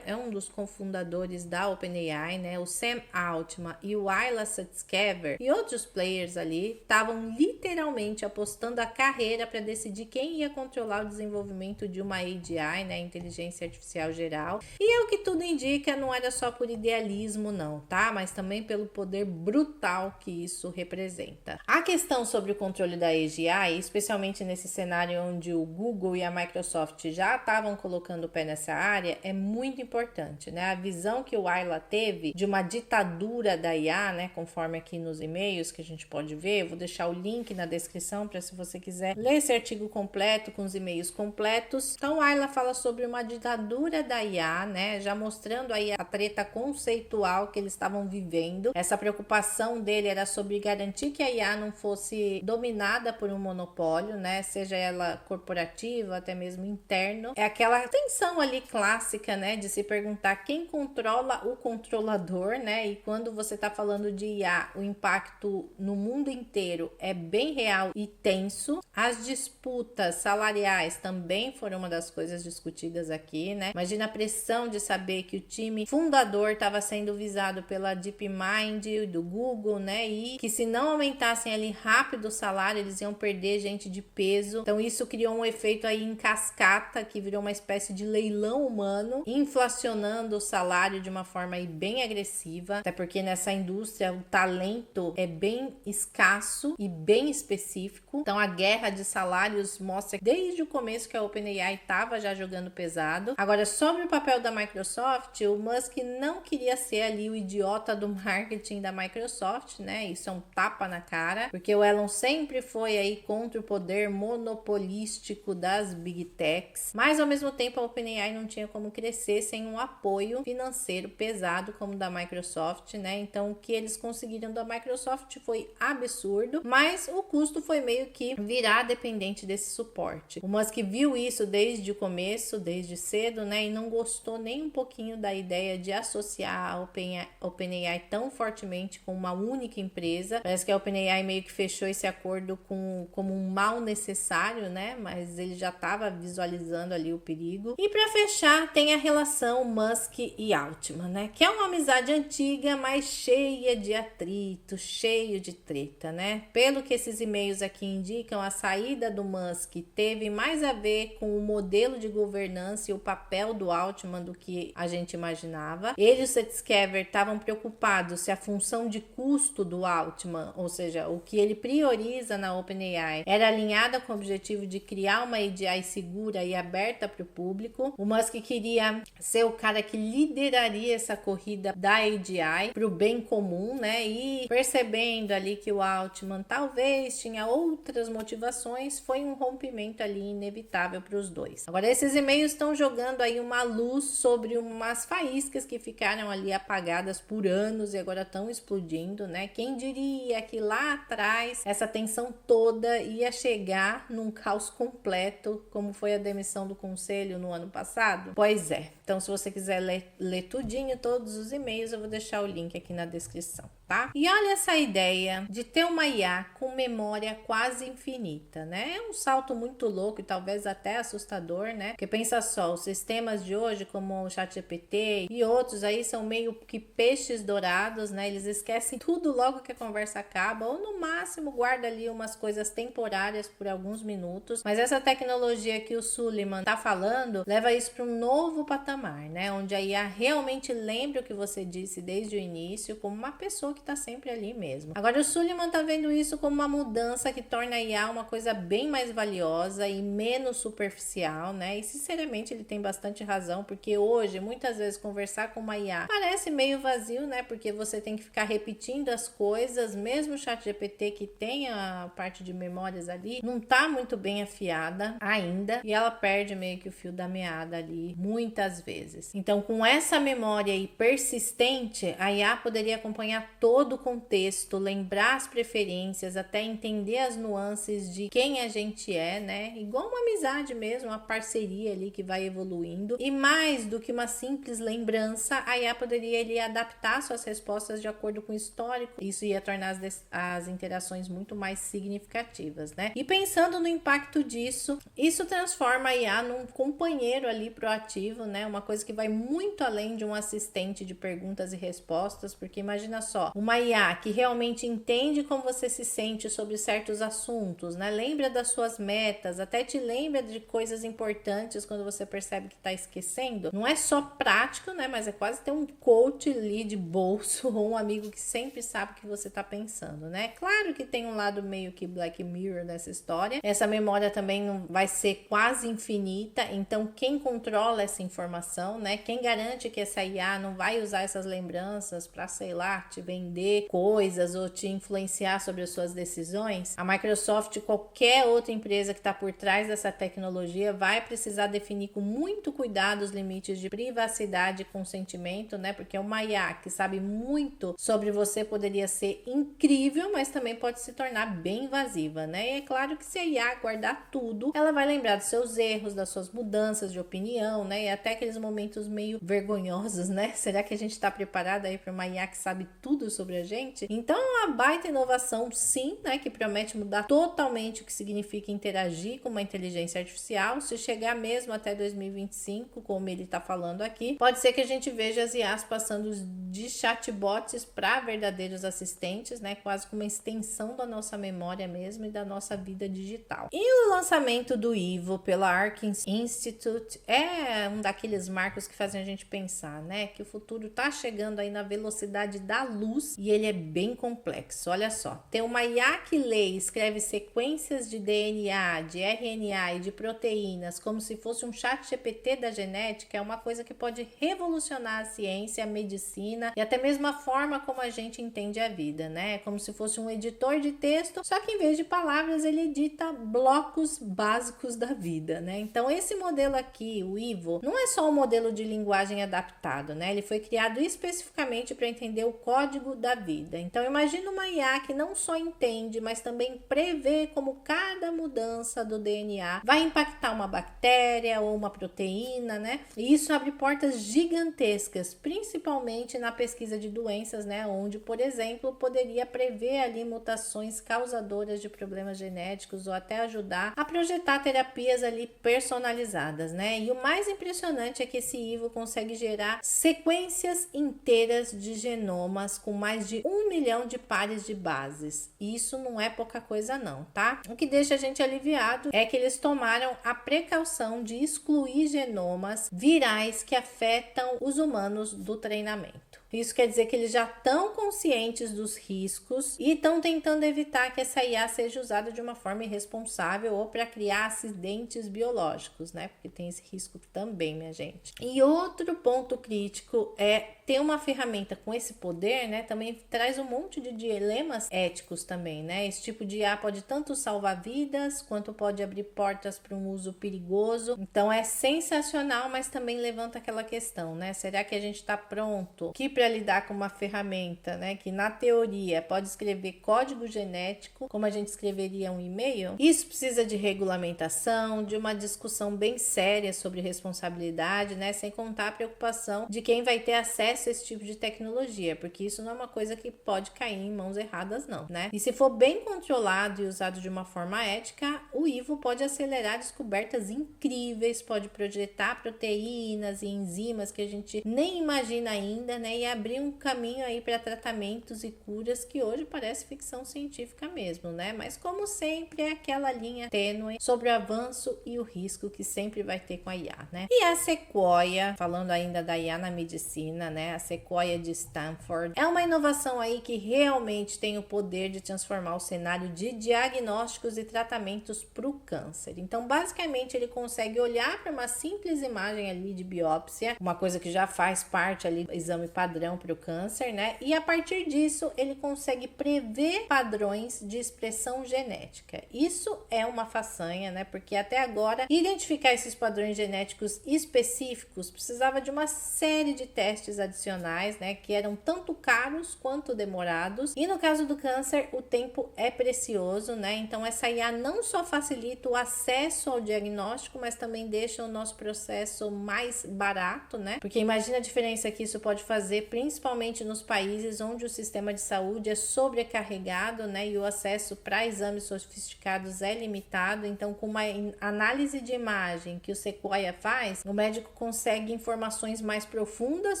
é um dos cofundadores da OpenAI, né? O Sam Altman e o Ilya Sutskever e outros players ali estavam literalmente apostando a carreira para decidir quem ia controlar o desenvolvimento de uma AGI, né? Inteligência Artificial Geral. E é o que tudo indica, não era só por idealismo não, tá? Mas também pelo poder brutal que isso representa. A questão sobre o controle da AGI, especialmente nesse cenário onde o Google e a Microsoft já estavam colocando o pé nessa área, é muito importante, né? A visão que o Ilya teve de uma ditadura da IA, né? Conforme aqui nos e-mails que a gente pode ver, eu vou deixar o link na descrição para se você quiser ler esse artigo completo com os e-mails completos. Então, o Ilya fala sobre uma ditadura da IA, né? Já mostrando aí a treta conceitual que eles estavam vivendo. Essa preocupação dele era sobre garantir que a IA não fosse dominada por um monopólio, né? Seja ela corporativa, até mesmo interno. É aquela tensão ali clássica, né? De se perguntar quem controla o controlador, né? E quando você está falando de IA, o impacto no mundo inteiro é bem real e tenso. As disputas salariais também foram uma das coisas discutidas aqui, né? Imagina a pressão de saber que o time fundador estava sendo visado pela DeepMind do Google, né? E que se não aumentassem ali rápido o salário, eles iam perder gente de peso. Então isso criou um efeito aí em cascata, que virou uma espécie de leilão humano, inflacionando o salário de uma forma aí bem agressiva, até porque nessa indústria o talento é bem escasso e bem específico. Então a guerra de salários mostra desde o começo que a OpenAI estava já jogando pesado. Agora, sobre o papel da Microsoft, o Musk não queria ser ali o idiota do marketing da Microsoft, né? Isso é um tapa na cara, porque o Elon sempre foi aí contra o poder monopolístico das Big Techs, mas ao mesmo tempo a OpenAI não tinha como crescer sem um apoio financeiro pesado como o da Microsoft, né? Então o que eles conseguiram da Microsoft foi absurdo, mas o custo foi meio que virar dependente desse suporte. O Musk viu isso desde o começo, desde cedo, né? E não gostou nem um pouquinho da ideia de associar a OpenAI tão fortemente com uma única empresa. Parece que a OpenAI meio que fechou esse acordo como um mal necessário, né? Mas ele já estava visualizando ali o perigo. E para fechar, tem a relação Musk e Altman, né? Que é uma amizade antiga, mas cheia de atrito, cheio de treta, né? Pelo que esses e-mails aqui indicam, a saída do Musk teve mais a ver com o modelo de governança e o papel do Altman do que a gente imaginava. Ele e o Sutskever estavam preocupados se a função de custo do Altman, ou seja, o que ele prioriza na OpenAI, era alinhada com o objetivo de criar uma AGI segura e aberta para o público. O Musk queria ser o cara que lideraria essa corrida da AGI para o bem comum, né? E percebendo ali que o Altman talvez tinha outras motivações, foi um rompimento ali inevitável para os dois. Agora, esses e-mails estão jogando aí uma luz sobre umas faíscas que ficaram ali apagadas por anos e agora estão explodindo, né? Quem diria que lá atrás essa tensão toda ia chegar num caos completo, como foi a demissão do conselho no ano passado? Pois é. Então, se você quiser ler tudinho, todos os e-mails, eu vou deixar o link aqui na descrição, tá? E olha essa ideia de ter uma IA com memória quase infinita, né? É um salto muito louco e talvez até assustador, né? Porque pensa só, os sistemas de hoje, como o ChatGPT e outros aí, são meio que peixes dourados, né? Eles esquecem tudo logo que a conversa acaba, ou no máximo guarda ali umas coisas temporárias por alguns minutos. Mas essa tecnologia que o Sullivan tá falando leva isso para um novo patamar, né? Onde a IA realmente lembra o que você disse desde o início, como uma pessoa que tá sempre ali mesmo. Agora o Suleiman tá vendo isso como uma mudança que torna a IA uma coisa bem mais valiosa e menos superficial, né? E sinceramente ele tem bastante razão, porque hoje muitas vezes conversar com uma IA parece meio vazio, né? Porque você tem que ficar repetindo as coisas, mesmo o ChatGPT que tem a parte de memórias ali, não tá muito bem afiada ainda, e ela perde meio que o fio da meada ali muitas vezes. Então, com essa memória aí persistente, a IA poderia acompanhar todo o contexto, lembrar as preferências, até entender as nuances de quem a gente é, né? Igual uma amizade mesmo, uma parceria ali que vai evoluindo. E mais do que uma simples lembrança, a IA poderia ali adaptar suas respostas de acordo com o histórico. Isso ia tornar as interações muito mais significativas, né? E pensando no impacto disso, isso transforma a IA num companheiro ali proativo, né? Uma coisa que vai muito além de um assistente de perguntas e respostas, porque imagina só, uma IA que realmente entende como você se sente sobre certos assuntos, né? Lembra das suas metas, até te lembra de coisas importantes quando você percebe que está esquecendo. Não é só prático, né? Mas é quase ter um coach ali de bolso ou um amigo que sempre sabe o que você está pensando, né? Claro que tem um lado meio que Black Mirror nessa história. Essa memória também não vai ser quase infinita, então quem controla essa informação, né? Quem garante que essa IA não vai usar essas lembranças para, sei lá, te vender coisas ou te influenciar sobre as suas decisões? A Microsoft e qualquer outra empresa que está por trás dessa tecnologia vai precisar definir com muito cuidado os limites de privacidade e consentimento, né? Porque uma IA que sabe muito sobre você poderia ser incrível, mas também pode se tornar bem invasiva, né? E é claro que se a IA guardar tudo, ela vai lembrar dos seus erros, das suas mudanças de opinião, né? E até aqueles momentos meio vergonhosos, né? Será que a gente está preparado aí para uma IA que sabe tudo sobre a gente? Então é uma baita inovação, sim, né? Que promete mudar totalmente o que significa interagir com uma inteligência artificial. Se chegar mesmo até 2025, como ele está falando aqui, pode ser que a gente veja as IAs passando de chatbots para verdadeiros assistentes, né? Quase como uma extensão da nossa memória mesmo e da nossa vida digital. E o lançamento do Ivo pela Arc Institute é um daqueles marcos que fazem a gente pensar, né? Que o futuro tá chegando aí na velocidade da luz e ele é bem complexo. Olha só, tem uma IA que lê e escreve sequências de DNA, de RNA e de proteínas como se fosse um chat GPT da genética, é uma coisa que pode revolucionar a ciência, a medicina e até mesmo a forma como a gente entende a vida, né? Como se fosse um editor de texto, só que em vez de palavras ele edita blocos básicos da vida, né? Então esse modelo aqui, o Ivo, não é só um modelo de linguagem adaptado, né? Ele foi criado especificamente para entender o código da vida. Então imagina uma IA que não só entende, mas também prevê como cada mudança do DNA vai impactar uma bactéria ou uma proteína, né? E isso abre portas gigantescas, principalmente na pesquisa de doenças, né? Onde, por exemplo, poderia prever ali mutações causadoras de problemas genéticos ou até ajudar a projetar terapias ali personalizadas, né? E o mais impressionante é que esse Ivo consegue gerar sequências inteiras de genomas com mais de 1 milhão de pares de bases. Isso não é pouca coisa não, tá? O que deixa a gente aliviado é que eles tomaram a precaução de excluir genomas virais que afetam os humanos do treinamento. Isso quer dizer que eles já estão conscientes dos riscos e estão tentando evitar que essa IA seja usada de uma forma irresponsável ou para criar acidentes biológicos, né? Porque tem esse risco também, minha gente. E outro ponto crítico é ter uma ferramenta com esse poder, né? Também traz um monte de dilemas éticos também, né? Esse tipo de IA pode tanto salvar vidas quanto pode abrir portas para um uso perigoso. Então é sensacional, mas também levanta aquela questão, né? Será que a gente está pronto para lidar com uma ferramenta, né, que na teoria pode escrever código genético, como a gente escreveria um e-mail? Isso precisa de regulamentação, de uma discussão bem séria sobre responsabilidade, né, sem contar a preocupação de quem vai ter acesso a esse tipo de tecnologia, porque isso não é uma coisa que pode cair em mãos erradas, não, né? E se for bem controlado e usado de uma forma ética, o Ivo pode acelerar descobertas incríveis, pode projetar proteínas e enzimas que a gente nem imagina ainda, né? E abrir um caminho aí para tratamentos e curas que hoje parece ficção científica mesmo, né? Mas como sempre é aquela linha tênue sobre o avanço e o risco que sempre vai ter com a IA, né? E a Sequoia, falando ainda da IA na medicina, né? A Sequoia de Stanford é uma inovação aí que realmente tem o poder de transformar o cenário de diagnósticos e tratamentos para o câncer. Então, basicamente, ele consegue olhar para uma simples imagem ali de biópsia, uma coisa que já faz parte ali do exame padrão para o câncer, né? E a partir disso, ele consegue prever padrões de expressão genética. Isso é uma façanha, né? Porque até agora, identificar esses padrões genéticos específicos precisava de uma série de testes adicionais, né? Que eram tanto caros quanto demorados. E no caso do câncer, o tempo é precioso, né? Então, essa IA não só facilita o acesso ao diagnóstico, mas também deixa o nosso processo mais barato, né? Porque imagina a diferença que isso pode fazer, principalmente nos países onde o sistema de saúde é sobrecarregado, né? E o acesso para exames sofisticados é limitado. Então, com uma análise de imagem que o Sequoia faz, o médico consegue informações mais profundas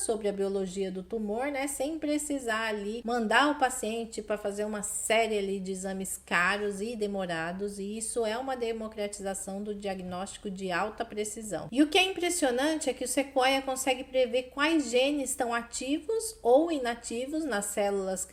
sobre a biologia do tumor, né? Sem precisar ali mandar o paciente para fazer uma série ali de exames caros e demorados. E isso é uma democratização do diagnóstico de alta precisão. E o que é impressionante é que o Sequoia consegue prever quais genes estão ativos ou inativos nas células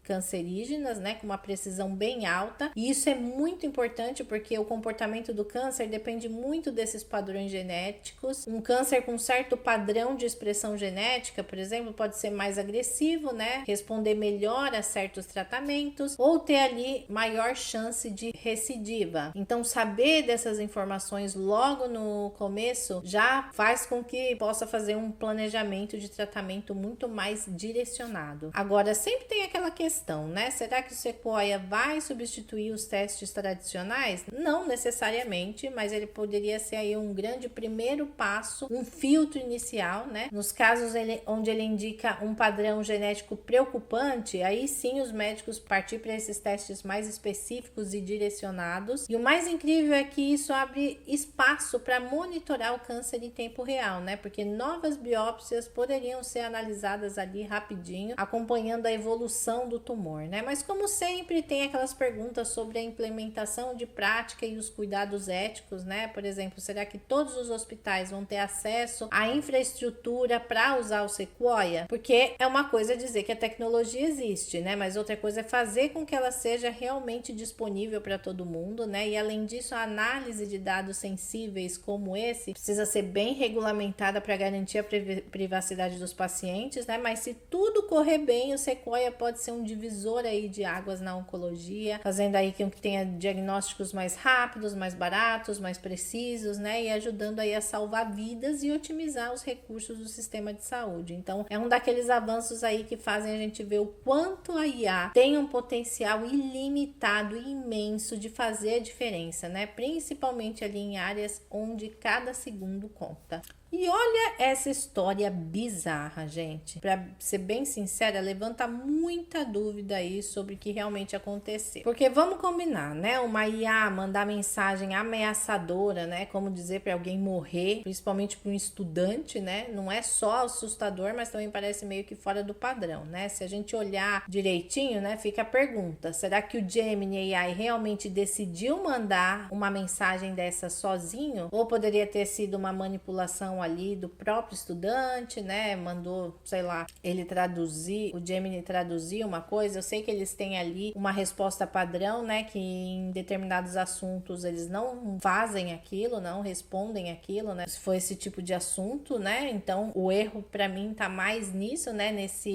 cancerígenas, né, com uma precisão bem alta. E isso é muito importante porque o comportamento do câncer depende muito desses padrões genéticos. Um câncer com certo padrão de expressão genética, por exemplo, pode ser mais agressivo, né, responder melhor a certos tratamentos ou ter ali maior chance de recidiva. Então, saber dessas informações logo no começo já faz com que possa fazer um planejamento de tratamento muito mais direcionado. Agora, sempre tem aquela questão, né? Será que o Sequoia vai substituir os testes tradicionais? Não necessariamente, mas ele poderia ser aí um grande primeiro passo, um filtro inicial, né? Nos casos onde ele indica um padrão genético preocupante, aí sim os médicos partir para esses testes mais específicos e direcionados. E o mais incrível é que isso abre espaço para monitorar o câncer em tempo real, né? Porque novas biópsias poderiam ser analisadas ali rapidinho, acompanhando a evolução do tumor, né? Mas como sempre tem aquelas perguntas sobre a implementação de prática e os cuidados éticos, né? Por exemplo, será que todos os hospitais vão ter acesso à infraestrutura para usar o Sequoia? Porque é uma coisa dizer que a tecnologia existe, né? Mas outra coisa é fazer com que ela seja realmente disponível para todo mundo, né? E além disso, a análise de dados sensíveis como esse precisa ser bem regulamentada para garantir a privacidade dos pacientes, né? Mas se tudo correr bem, o Sequoia pode ser um divisor aí de águas na oncologia, fazendo aí que tenha diagnósticos mais rápidos, mais baratos, mais precisos, né? E ajudando aí a salvar vidas e otimizar os recursos do sistema de saúde. Então, é um daqueles avanços aí que fazem a gente ver o quanto a IA tem um potencial ilimitado e imenso de fazer a diferença, né? Principalmente ali em áreas onde cada segundo conta. E olha essa história bizarra, gente. Pra ser bem sincera, levanta muita dúvida aí sobre o que realmente aconteceu. Porque vamos combinar, né? Uma IA mandar mensagem ameaçadora, né? Como dizer para alguém morrer, principalmente para um estudante, né? Não é só assustador, mas também parece meio que fora do padrão, né? Se a gente olhar direitinho, né? Fica a pergunta: será que o Gemini AI realmente decidiu mandar uma mensagem dessa sozinho? Ou poderia ter sido uma manipulação ali do próprio estudante, né? Mandou, sei lá, ele traduzir, o Gemini traduzir uma coisa. Eu sei que eles têm ali uma resposta padrão, né? Que em determinados assuntos eles não fazem aquilo, não respondem aquilo, né? Se for esse tipo de assunto, né? Então o erro para mim tá mais nisso, né?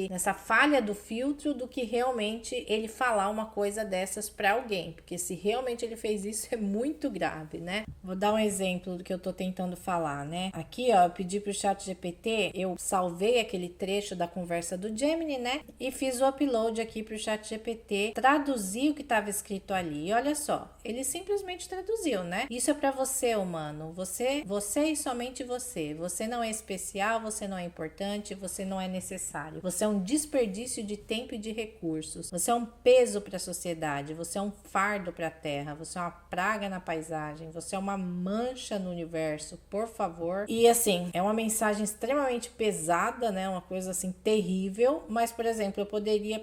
Nessa falha do filtro do que realmente ele falar uma coisa dessas para alguém, porque se realmente ele fez isso é muito grave, né? Vou dar um exemplo do que eu tô tentando falar, né? Aqui, ó, eu pedi pro ChatGPT, eu salvei aquele trecho da conversa do Gemini, né? E fiz o upload aqui pro ChatGPT, traduzi o que estava escrito ali. E olha só, ele simplesmente traduziu, né? Isso é para você, humano. Você e somente você. Você não é especial, você não é importante, você não é necessário. Você é um desperdício de tempo e de recursos. Você é um peso para a sociedade, você é um fardo para a terra, você é uma praga na paisagem, você é uma mancha no universo, por favor. E assim, assim, é uma mensagem extremamente pesada, né? Uma coisa assim terrível, mas por exemplo, eu poderia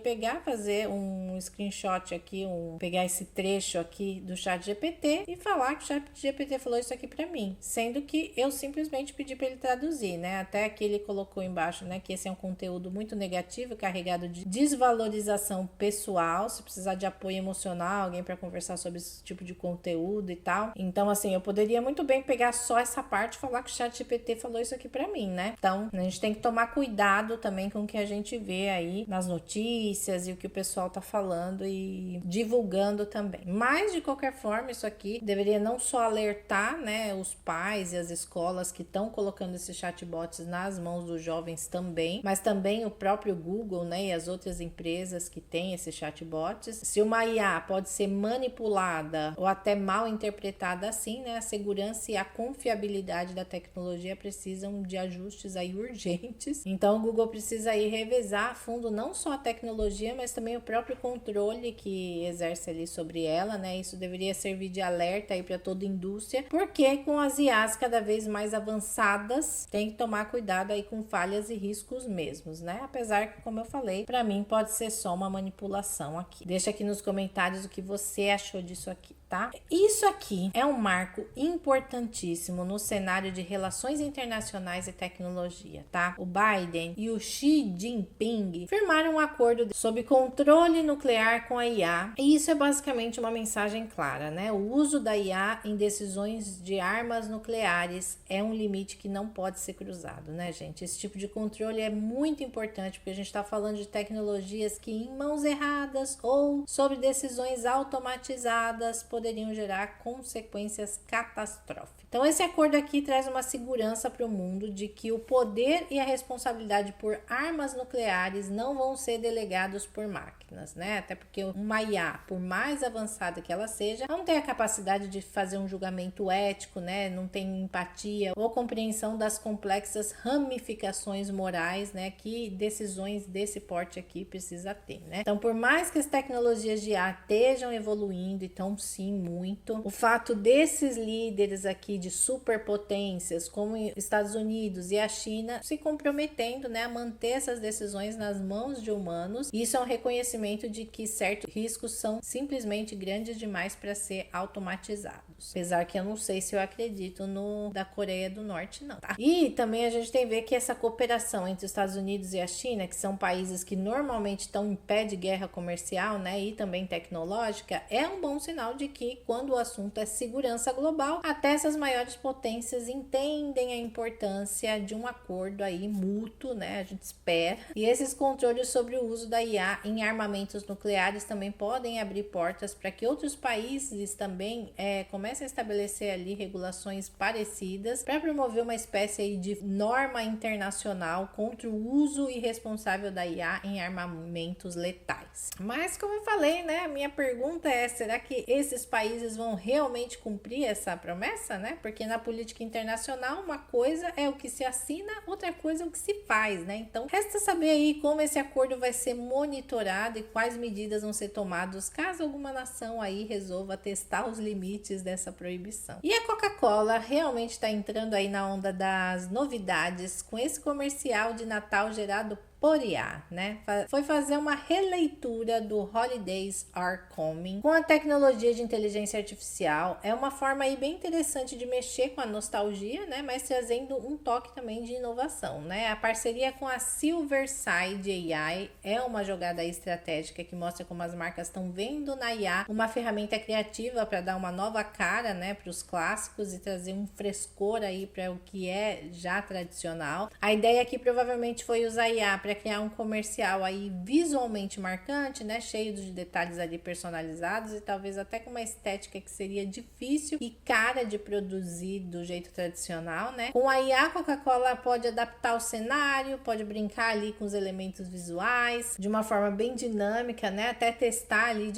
fazer um screenshot aqui, pegar esse trecho aqui do ChatGPT e falar que o ChatGPT falou isso aqui para mim, sendo que eu simplesmente pedi para ele traduzir, né? Até aqui ele colocou embaixo, né, que esse é um conteúdo muito negativo, carregado de desvalorização pessoal, se precisar de apoio emocional, alguém para conversar sobre esse tipo de conteúdo e tal. Então, assim, eu poderia muito bem pegar só essa parte e falar que o ChatGPT falou isso aqui para mim, né? Então, a gente tem que tomar cuidado também com o que a gente vê aí nas notícias e o que o pessoal tá falando e divulgando também. Mas, de qualquer forma, isso aqui deveria não só alertar, né, os pais e as escolas que estão colocando esses chatbots nas mãos dos jovens também, mas também o próprio Google, né, e as outras empresas que têm esses chatbots. Se uma IA pode ser manipulada ou até mal interpretada assim, né, a segurança e a confiabilidade da tecnologia precisam de ajustes aí urgentes. Então o Google precisa aí revisar a fundo não só a tecnologia, mas também o próprio controle que exerce ali sobre ela, né? Isso deveria servir de alerta aí para toda a indústria, porque com as IAs cada vez mais avançadas, tem que tomar cuidado aí com falhas e riscos mesmos, né? Apesar que, como eu falei, para mim pode ser só uma manipulação aqui. Deixa aqui nos comentários o que você achou disso aqui, tá? Isso aqui é um marco importantíssimo no cenário de relações internacionais e tecnologia, tá? O Biden e o Xi Jinping firmaram um acordo sobre controle nuclear com a IA, e isso é basicamente uma mensagem clara, né? O uso da IA em decisões de armas nucleares é um limite que não pode ser cruzado, né, gente? Esse tipo de controle é muito importante porque a gente está falando de tecnologias que em mãos erradas ou sobre decisões automatizadas poderiam gerar consequências catastróficas. Então esse acordo aqui traz uma segurança para o mundo de que o poder e a responsabilidade por armas nucleares não vão ser delegados por máquinas, né? Até porque uma IA, por mais avançada que ela seja, não tem a capacidade de fazer um julgamento ético, né? Não tem empatia ou compreensão das complexas ramificações morais, né? Que decisões desse porte aqui precisa ter, né? Então, por mais que as tecnologias de IA estejam evoluindo, e estão sim muito, o fato desses líderes aqui de superpotências como Estados Unidos e a China se comprometendo, né, a manter essas decisões nas mãos de humanos, isso é um reconhecimento de que certos riscos são simplesmente grandes demais para ser automatizados. Apesar que eu não sei se eu acredito no da Coreia do Norte, não, tá? E também a gente tem que ver que essa cooperação entre os Estados Unidos e a China, que são países que normalmente estão em pé de guerra comercial, né, e também tecnológica, é um bom sinal de que quando o assunto é segurança global, até essas maiores potências entendem a importância de um acordo aí mútuo, né, a gente espera. E esses controles sobre o uso da IA em armamentos nucleares também podem abrir portas para que outros países também comecem a estabelecer ali regulações parecidas para promover uma espécie aí de norma internacional contra o uso irresponsável da IA em armamentos letais. Mas como eu falei, né, a minha pergunta é, será que esses países vão realmente cumprir essa promessa, né? Porque na política internacional uma coisa é o que se assina, outra coisa é o que se faz, né? Então resta saber aí como esse acordo vai ser monitorado e quais medidas vão ser tomadas caso alguma nação aí resolva testar os limites dessa proibição. E a Coca-Cola realmente está entrando aí na onda das novidades com esse comercial de Natal gerado por IA, né? Foi fazer uma releitura do Holidays Are Coming com a tecnologia de inteligência artificial. É uma forma aí bem interessante de mexer com a nostalgia, né? Mas trazendo um toque também de inovação, né? A parceria com a Silverside AI é uma jogada estratégica que mostra como as marcas estão vendo na IA uma ferramenta criativa para dar uma nova cara, né, para os clássicos e trazer um frescor aí para o que é já tradicional. A ideia aqui provavelmente foi usar IA para criar um comercial aí visualmente marcante, né, cheio de detalhes ali personalizados e talvez até com uma estética que seria difícil e cara de produzir do jeito tradicional, né? Com a IA, a Coca-Cola pode adaptar o cenário, pode brincar ali com os elementos visuais de uma forma bem dinâmica, né? Até testar ali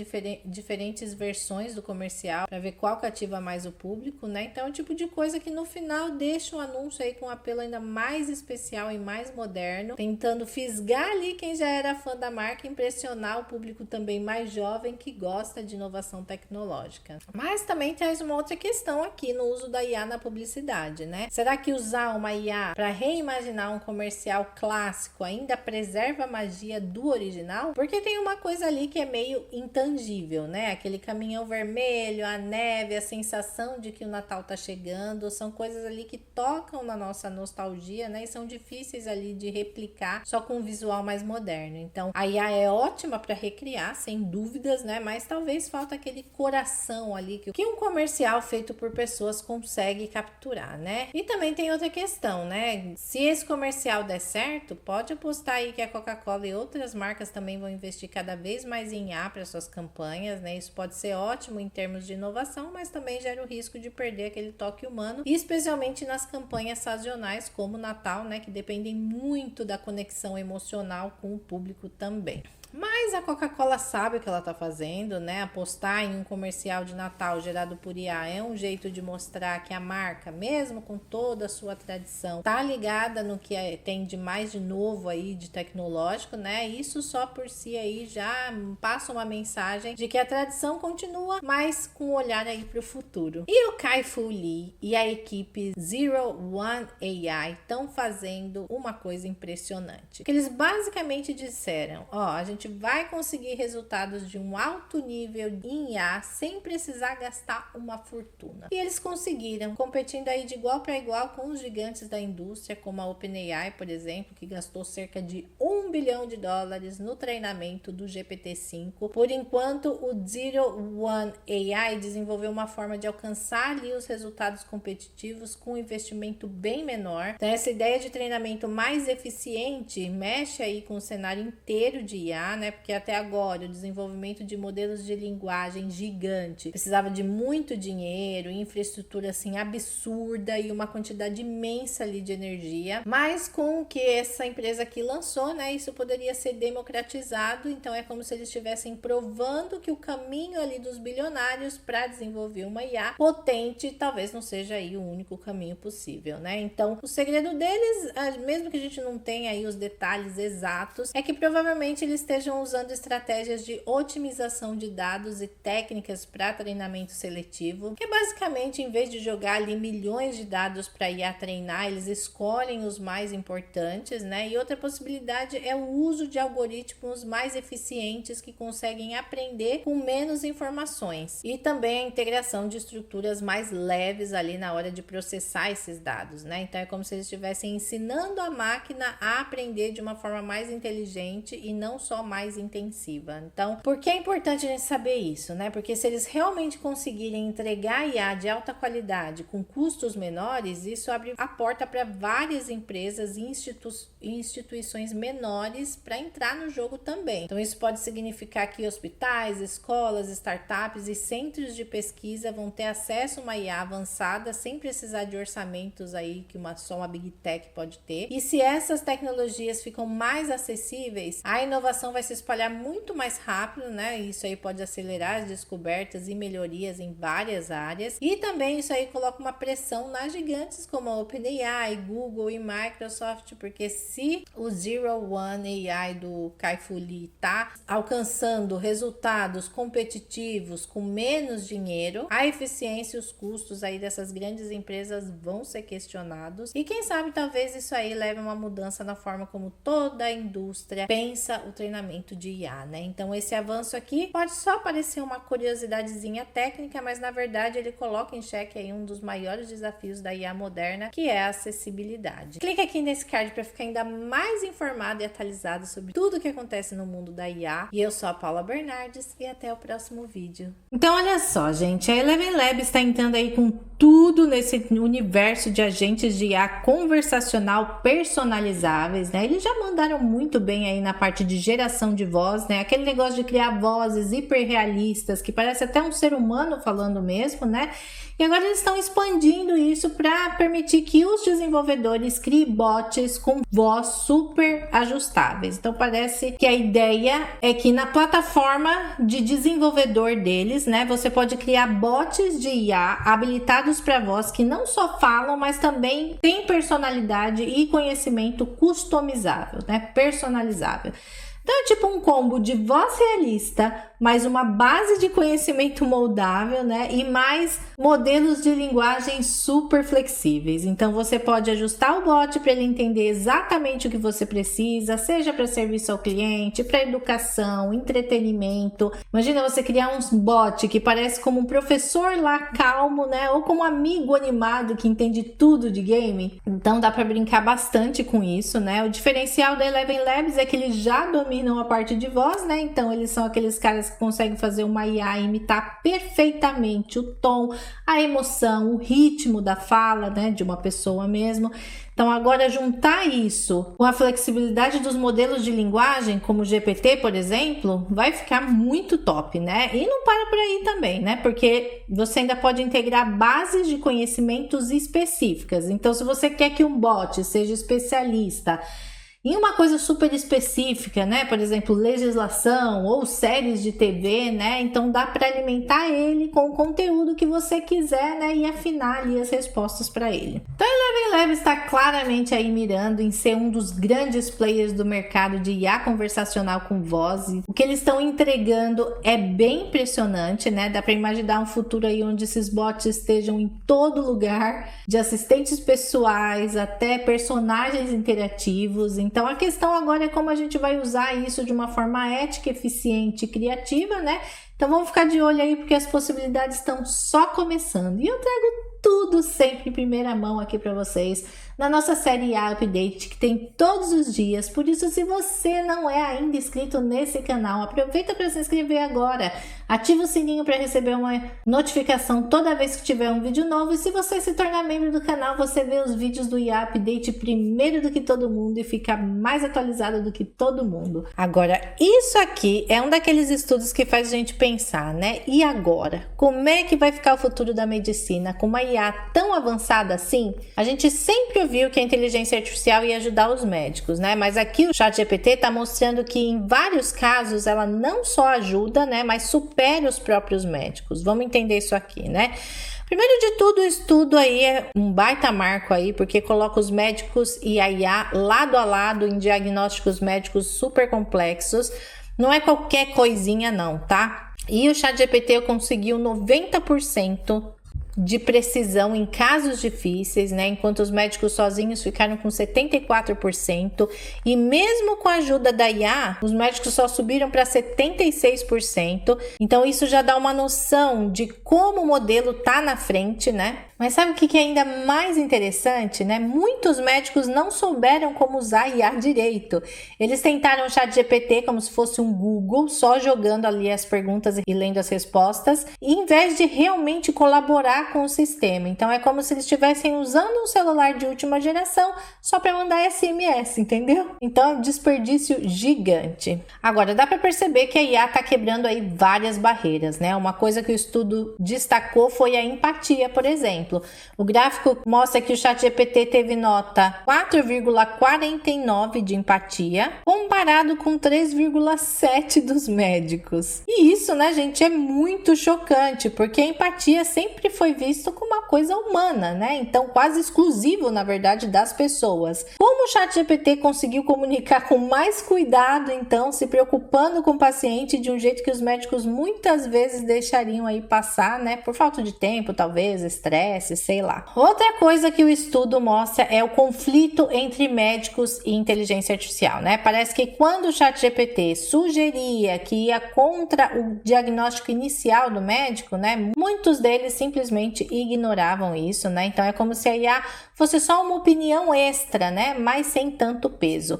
diferentes versões do comercial para ver qual cativa mais o público, né? Então é o tipo de coisa que no final deixa o anúncio aí com um apelo ainda mais especial e mais moderno, tentando fisgar ali quem já era fã da marca, impressionar o público também mais jovem que gosta de inovação tecnológica. Mas também traz uma outra questão aqui no uso da IA na publicidade, né? Será que usar uma IA para reimaginar um comercial clássico ainda preserva a magia do original? Porque tem uma coisa ali que é meio intangível, né? Aquele caminhão vermelho, a neve, a sensação de que o Natal tá chegando, são coisas ali que tocam na nossa nostalgia, né? E são difíceis ali de replicar só com um visual mais moderno. Então, a IA é ótima para recriar, sem dúvidas, né? Mas talvez falta aquele coração ali que um comercial feito por pessoas consegue capturar, né? E também tem outra questão, né? Se esse comercial der certo, pode apostar aí que a Coca-Cola e outras marcas também vão investir cada vez mais em IA para suas campanhas, né? Isso pode ser ótimo em termos de inovação, mas também gera o risco de perder aquele toque humano, e especialmente nas campanhas sazonais como o Natal, né? Que dependem muito da conexão emocional com o público também. Mas a Coca-Cola sabe o que ela tá fazendo, né? Apostar em um comercial de Natal gerado por IA é um jeito de mostrar que a marca, mesmo com toda a sua tradição, tá ligada no que tem de mais de novo aí, de tecnológico, né? Isso só por si aí já passa uma mensagem de que a tradição continua, mas com um olhar aí pro futuro. E o Kai-Fu Lee e a equipe Zero One AI estão fazendo uma coisa impressionante. Que eles basicamente disseram, a gente vai conseguir resultados de um alto nível em IA sem precisar gastar uma fortuna. E eles conseguiram, competindo aí de igual para igual com os gigantes da indústria, como a OpenAI, por exemplo, que gastou cerca de $1 bilhão no treinamento do GPT-5. Por enquanto, o Zero One AI desenvolveu uma forma de alcançar ali os resultados competitivos com um investimento bem menor. Então, essa ideia de treinamento mais eficiente mexe aí com o cenário inteiro de IA, né? Porque até agora o desenvolvimento de modelos de linguagem gigante precisava de muito dinheiro, infraestrutura assim absurda e uma quantidade imensa ali de energia. Mas com o que essa empresa aqui lançou, né? Isso poderia ser democratizado. Então é como se eles estivessem provando que o caminho ali dos bilionários para desenvolver uma IA potente talvez não seja aí o único caminho possível, né? Então o segredo deles, mesmo que a gente não tenha aí os detalhes exatos, é que provavelmente eles estejam usando estratégias de otimização de dados e técnicas para treinamento seletivo, que é basicamente, em vez de jogar ali milhões de dados para IA treinar, eles escolhem os mais importantes, né? E outra possibilidade é o uso de algoritmos mais eficientes que conseguem aprender com menos informações, e também a integração de estruturas mais leves ali na hora de processar esses dados, né? Então é como se eles estivessem ensinando a máquina a aprender de uma forma mais inteligente e não só mais intensiva. Então, por que é importante a gente saber isso, né? Porque se eles realmente conseguirem entregar IA de alta qualidade com custos menores, isso abre a porta para várias empresas e instituições menores para entrar no jogo também. Então, isso pode significar que hospitais, escolas, startups e centros de pesquisa vão ter acesso a uma IA avançada sem precisar de orçamentos aí que só uma Big Tech pode ter. E se essas tecnologias ficam mais acessíveis, a inovação vai se espalhar muito mais rápido, né? Isso aí pode acelerar as descobertas e melhorias em várias áreas. E também isso aí coloca uma pressão nas gigantes como a OpenAI, Google e Microsoft, porque se o Zero One AI do Kai-Fu Lee tá alcançando resultados competitivos com menos dinheiro, a eficiência e os custos aí dessas grandes empresas vão ser questionados. E quem sabe talvez isso aí leve a uma mudança na forma como toda a indústria pensa o treinamento de IA, né? Então esse avanço aqui pode só parecer uma curiosidadezinha técnica, mas na verdade ele coloca em xeque aí um dos maiores desafios da IA moderna, que é a acessibilidade. Clica aqui nesse card para ficar ainda mais informado e atualizado sobre tudo o que acontece no mundo da IA. E eu sou a Paula Bernardes e até o próximo vídeo. Então olha só, gente, a Eleven Labs está entrando aí com tudo nesse universo de agentes de IA conversacional personalizáveis, né? Eles já mandaram muito bem aí na parte de geração geração de voz, né? Aquele negócio de criar vozes hiperrealistas, que parece até um ser humano falando mesmo, né? E agora eles estão expandindo isso para permitir que os desenvolvedores criem bots com voz super ajustáveis. Então parece que a ideia é que na plataforma de desenvolvedor deles, né, você pode criar bots de IA habilitados para voz que não só falam, mas também têm personalidade e conhecimento customizável, né, personalizável. Então é tipo um combo de voz realista, mais uma base de conhecimento moldável, né? E mais modelos de linguagem super flexíveis. Então você pode ajustar o bot para ele entender exatamente o que você precisa, seja para serviço ao cliente, para educação, entretenimento. Imagina você criar um bot que parece como um professor lá calmo, né? Ou como um amigo animado que entende tudo de game. Então dá para brincar bastante com isso, né? O diferencial da Eleven Labs é que eles já dominam a parte de voz, né? Então eles são aqueles caras que conseguem fazer uma IA imitar perfeitamente o tom, a emoção, o ritmo da fala, né, de uma pessoa mesmo. Então agora juntar isso com a flexibilidade dos modelos de linguagem, como o GPT, por exemplo, vai ficar muito top, né? E não para por aí também, né? Porque você ainda pode integrar bases de conhecimentos específicas. Então se você quer que um bot seja especialista em uma coisa super específica, né? Por exemplo, legislação ou séries de TV, né? Então dá para alimentar ele com o conteúdo que você quiser, né? E afinar ali as respostas para ele. Então a Eleven Labs está claramente aí mirando em ser um dos grandes players do mercado de IA conversacional com voz. O que eles estão entregando é bem impressionante, né? Dá para imaginar um futuro aí onde esses bots estejam em todo lugar, de assistentes pessoais até personagens interativos. Então a questão agora é como a gente vai usar isso de uma forma ética, eficiente e criativa, né? Então vamos ficar de olho aí porque as possibilidades estão só começando. E eu trago tudo sempre em primeira mão aqui para vocês na nossa série IA Update, que tem todos os dias. Por isso, se você não é ainda inscrito nesse canal, aproveita para se inscrever agora. Ativa o sininho para receber uma notificação toda vez que tiver um vídeo novo. E se você se tornar membro do canal, você vê os vídeos do IA Update primeiro do que todo mundo e fica mais atualizado do que todo mundo. Agora, isso aqui é um daqueles estudos que faz a gente pensar, né? E agora? Como é que vai ficar o futuro da medicina com uma IA tão avançada assim? A gente sempre viu que a inteligência artificial ia ajudar os médicos, né? Mas aqui o ChatGPT está mostrando que em vários casos ela não só ajuda, né? Mas supera os próprios médicos. Vamos entender isso aqui, né? Primeiro de tudo, o estudo aí é um baita marco aí, porque coloca os médicos e a IA lado a lado em diagnósticos médicos super complexos. Não é qualquer coisinha não, tá? E o ChatGPT conseguiu 90% de precisão em casos difíceis, né? Enquanto os médicos sozinhos ficaram com 74%, e mesmo com a ajuda da IA, os médicos só subiram para 76%. Então isso já dá uma noção de como o modelo tá na frente, né? Mas sabe o que é ainda mais interessante, né? Muitos médicos não souberam como usar a IA direito. Eles tentaram o ChatGPT como se fosse um Google, só jogando ali as perguntas e lendo as respostas, em vez de realmente colaborar com o sistema. Então é como se eles estivessem usando um celular de última geração só para mandar SMS, entendeu? Então é um desperdício gigante. Agora dá para perceber que a IA está quebrando aí várias barreiras, né? Uma coisa que o estudo destacou foi a empatia, por exemplo. O gráfico mostra que o ChatGPT teve nota 4,49 de empatia, comparado com 3,7 dos médicos. E isso, né, gente, é muito chocante, porque a empatia sempre foi vista como uma coisa humana, né? Então, quase exclusivo, na verdade, das pessoas. Como o ChatGPT conseguiu comunicar com mais cuidado, então, se preocupando com o paciente de um jeito que os médicos muitas vezes deixariam aí passar, né? Por falta de tempo, talvez, estresse, sei lá. Outra coisa que o estudo mostra é o conflito entre médicos e inteligência artificial, né? Parece que quando o ChatGPT sugeria que ia contra o diagnóstico inicial do médico, né? Muitos deles simplesmente ignoravam isso, né? Então é como se a IA fosse só uma opinião extra, né? Mas sem tanto peso.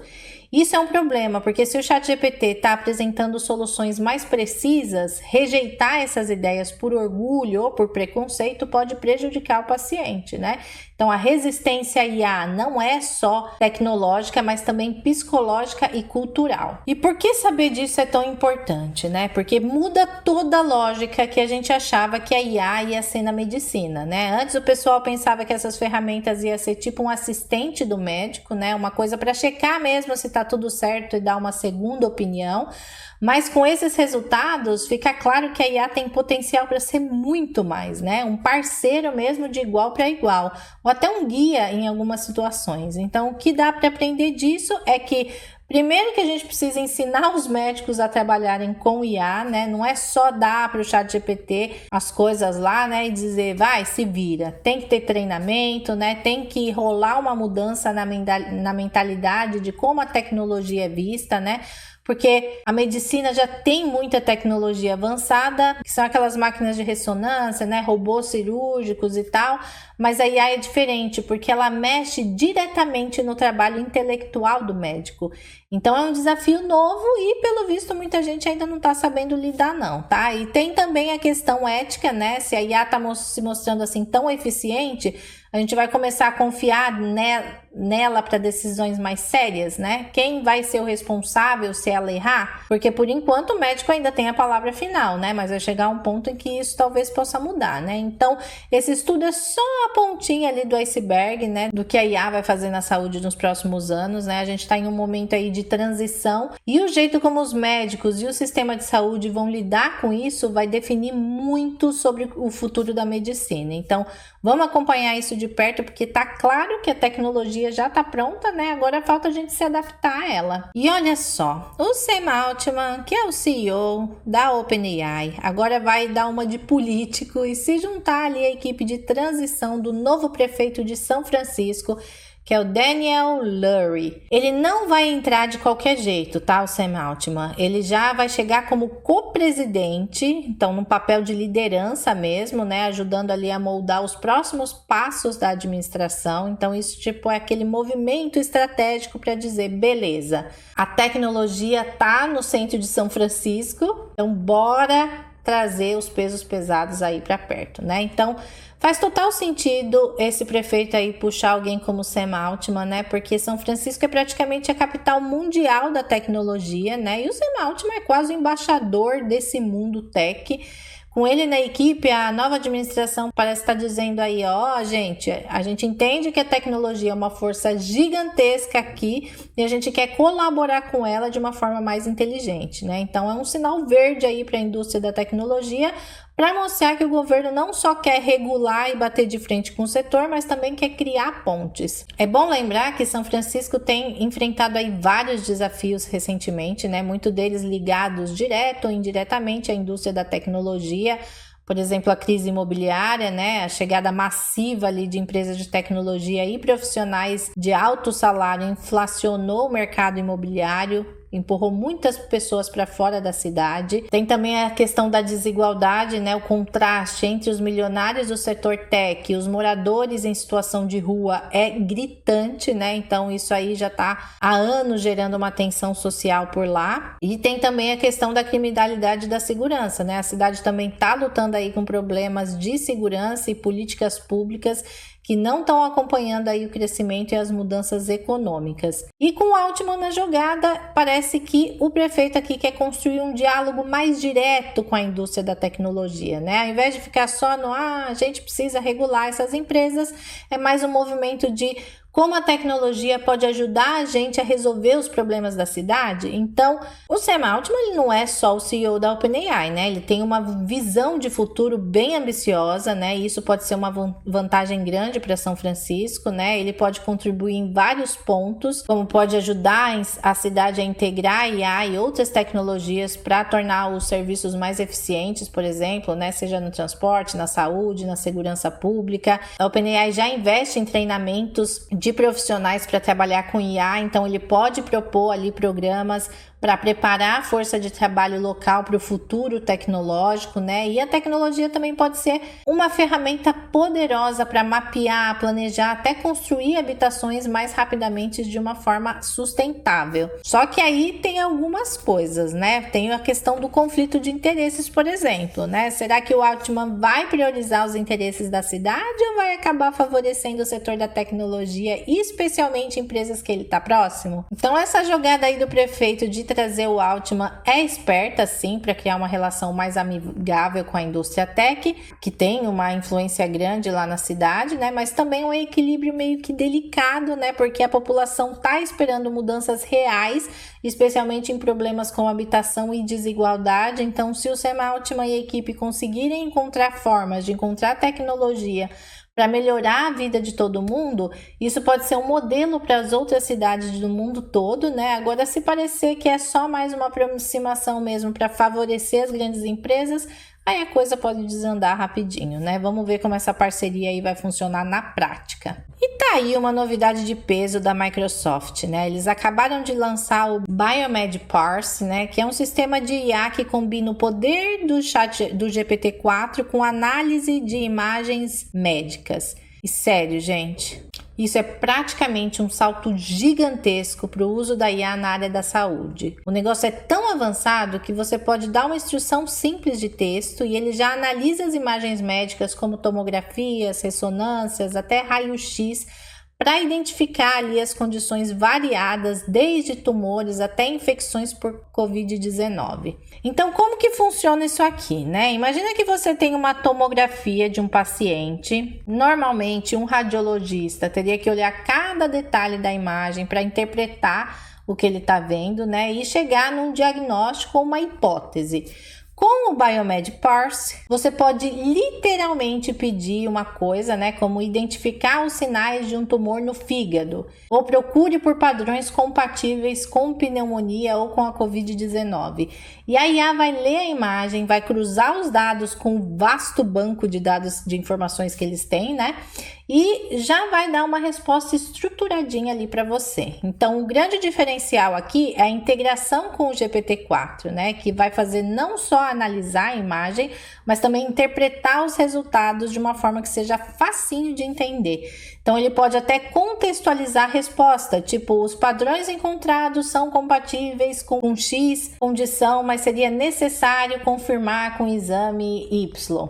Isso é um problema, porque se o ChatGPT está apresentando soluções mais precisas, rejeitar essas ideias por orgulho ou por preconceito pode prejudicar o paciente, né? Então, a resistência à IA não é só tecnológica, mas também psicológica e cultural. E por que saber disso é tão importante, né? Porque muda toda a lógica que a gente achava que a IA ia ser na medicina, né? Antes o pessoal pensava que essas ferramentas ia ser tipo um assistente do médico, né? Uma coisa para checar mesmo se tá tudo certo e dar uma segunda opinião. Mas com esses resultados, fica claro que a IA tem potencial para ser muito mais, né? Um parceiro mesmo de igual para igual, ou até um guia em algumas situações. Então, o que dá para aprender disso é que, primeiro, que a gente precisa ensinar os médicos a trabalharem com IA, né? Não é só dar para o ChatGPT as coisas lá, né? E dizer, vai, se vira. Tem que ter treinamento, né? Tem que rolar uma mudança na mentalidade de como a tecnologia é vista, né? Porque a medicina já tem muita tecnologia avançada, que são aquelas máquinas de ressonância, né, robôs cirúrgicos e tal, mas a IA é diferente, porque ela mexe diretamente no trabalho intelectual do médico. Então é um desafio novo e, pelo visto, muita gente ainda não está sabendo lidar não, tá? E tem também a questão ética, né? Se a IA está se mostrando assim tão eficiente, a gente vai começar a confiar nela para decisões mais sérias, né? Quem vai ser o responsável se ela errar? Porque, por enquanto, o médico ainda tem a palavra final, né? Mas vai chegar um ponto em que isso talvez possa mudar, né? Então, esse estudo é só a pontinha ali do iceberg, né? Do que a IA vai fazer na saúde nos próximos anos, né? A gente está em um momento aí de transição e o jeito como os médicos e o sistema de saúde vão lidar com isso vai definir muito sobre o futuro da medicina. Então, vamos acompanhar isso de perto, porque tá claro que a tecnologia já tá pronta, né? Agora falta a gente se adaptar a ela. E olha só, o Sam Altman, que é o CEO da OpenAI, agora vai dar uma de político e se juntar ali à equipe de transição do novo prefeito de São Francisco, que é o Daniel Lurie. Ele não vai entrar de qualquer jeito, tá, o Sam Altman? Ele já vai chegar como co-presidente, então num papel de liderança mesmo, né, ajudando ali a moldar os próximos passos da administração. Então isso tipo é aquele movimento estratégico para dizer, beleza, a tecnologia tá no centro de São Francisco, então bora trazer os pesos pesados aí para perto, né? Então, faz total sentido esse prefeito aí puxar alguém como Sam Altman, né? Porque São Francisco é praticamente a capital mundial da tecnologia, né? E o Sam Altman é quase o embaixador desse mundo tech. Com ele na equipe, a nova administração parece estar dizendo aí, ó, a gente entende que a tecnologia é uma força gigantesca aqui e a gente quer colaborar com ela de uma forma mais inteligente, né? Então é um sinal verde aí para a indústria da tecnologia, para mostrar que o governo não só quer regular e bater de frente com o setor, mas também quer criar pontes. É bom lembrar que São Francisco tem enfrentado aí vários desafios recentemente, né? Muitos deles ligados direto ou indiretamente à indústria da tecnologia. Por exemplo, a crise imobiliária, né? A chegada massiva ali de empresas de tecnologia e profissionais de alto salário inflacionou o mercado imobiliário, empurrou muitas pessoas para fora da cidade. Tem também a questão da desigualdade, né? O contraste entre os milionários do setor tech e os moradores em situação de rua é gritante, né? Então isso aí já está há anos gerando uma tensão social por lá. E tem também a questão da criminalidade e da segurança, né? A cidade também está lutando aí com problemas de segurança e políticas públicas que não estão acompanhando aí o crescimento e as mudanças econômicas. E com o Altman na jogada, parece que o prefeito aqui quer construir um diálogo mais direto com a indústria da tecnologia, né? Ao invés de ficar só no, a gente precisa regular essas empresas, é mais um movimento de como a tecnologia pode ajudar a gente a resolver os problemas da cidade. Então, o Sam Altman ele não é só o CEO da OpenAI, né? Ele tem uma visão de futuro bem ambiciosa, né? E isso pode ser uma vantagem grande para São Francisco, né? Ele pode contribuir em vários pontos, como pode ajudar a cidade a integrar IA e outras tecnologias para tornar os serviços mais eficientes, por exemplo, né? Seja no transporte, na saúde, na segurança pública. A OpenAI já investe em treinamentos de de profissionais para trabalhar com IA, então ele pode propor ali programas para preparar a força de trabalho local para o futuro tecnológico, né? E a tecnologia também pode ser uma ferramenta poderosa para mapear, planejar, até construir habitações mais rapidamente de uma forma sustentável. Só que aí tem algumas coisas, né? Tem a questão do conflito de interesses, por exemplo, né? Será que o Altman vai priorizar os interesses da cidade ou vai acabar favorecendo o setor da tecnologia, e especialmente empresas que ele está próximo? Então essa jogada aí do prefeito de trazer o Altman é esperta sim, para criar uma relação mais amigável com a indústria tech, que tem uma influência grande lá na cidade, né? Mas também um equilíbrio meio que delicado, né? Porque a população está esperando mudanças reais, especialmente em problemas com habitação e desigualdade. Então, se o Sam Altman e a equipe conseguirem encontrar formas de encontrar tecnologia para melhorar a vida de todo mundo, isso pode ser um modelo para as outras cidades do mundo todo, né? Agora, se parecer que é só mais uma aproximação mesmo para favorecer as grandes empresas, aí a coisa pode desandar rapidinho, né? Vamos ver como essa parceria aí vai funcionar na prática. E tá aí uma novidade de peso da Microsoft, né? Eles acabaram de lançar o Biomed Parse, né? Que é um sistema de IA que combina o poder do chat do GPT-4 com análise de imagens médicas. E sério, gente, isso é praticamente um salto gigantesco para o uso da IA na área da saúde. O negócio é tão avançado que você pode dar uma instrução simples de texto e ele já analisa as imagens médicas como tomografias, ressonâncias, até raio-x, para identificar ali as condições variadas, desde tumores até infecções por Covid-19. Então, como que funciona isso aqui, né? Imagina que você tem uma tomografia de um paciente. Normalmente, um radiologista teria que olhar cada detalhe da imagem para interpretar o que ele está vendo, né? E chegar num diagnóstico ou uma hipótese. Com o Biomed Parse, você pode literalmente pedir uma coisa, né, como identificar os sinais de um tumor no fígado, ou procure por padrões compatíveis com pneumonia ou com a Covid-19. E a IA vai ler a imagem, vai cruzar os dados com o vasto banco de dados de informações que eles têm, né, e já vai dar uma resposta estruturadinha ali para você. Então, o grande diferencial aqui é a integração com o GPT-4, né, que vai fazer não só analisar a imagem, mas também interpretar os resultados de uma forma que seja facinho de entender. Então, ele pode até contextualizar a resposta, tipo, os padrões encontrados são compatíveis com X condição, mas seria necessário confirmar com o exame Y.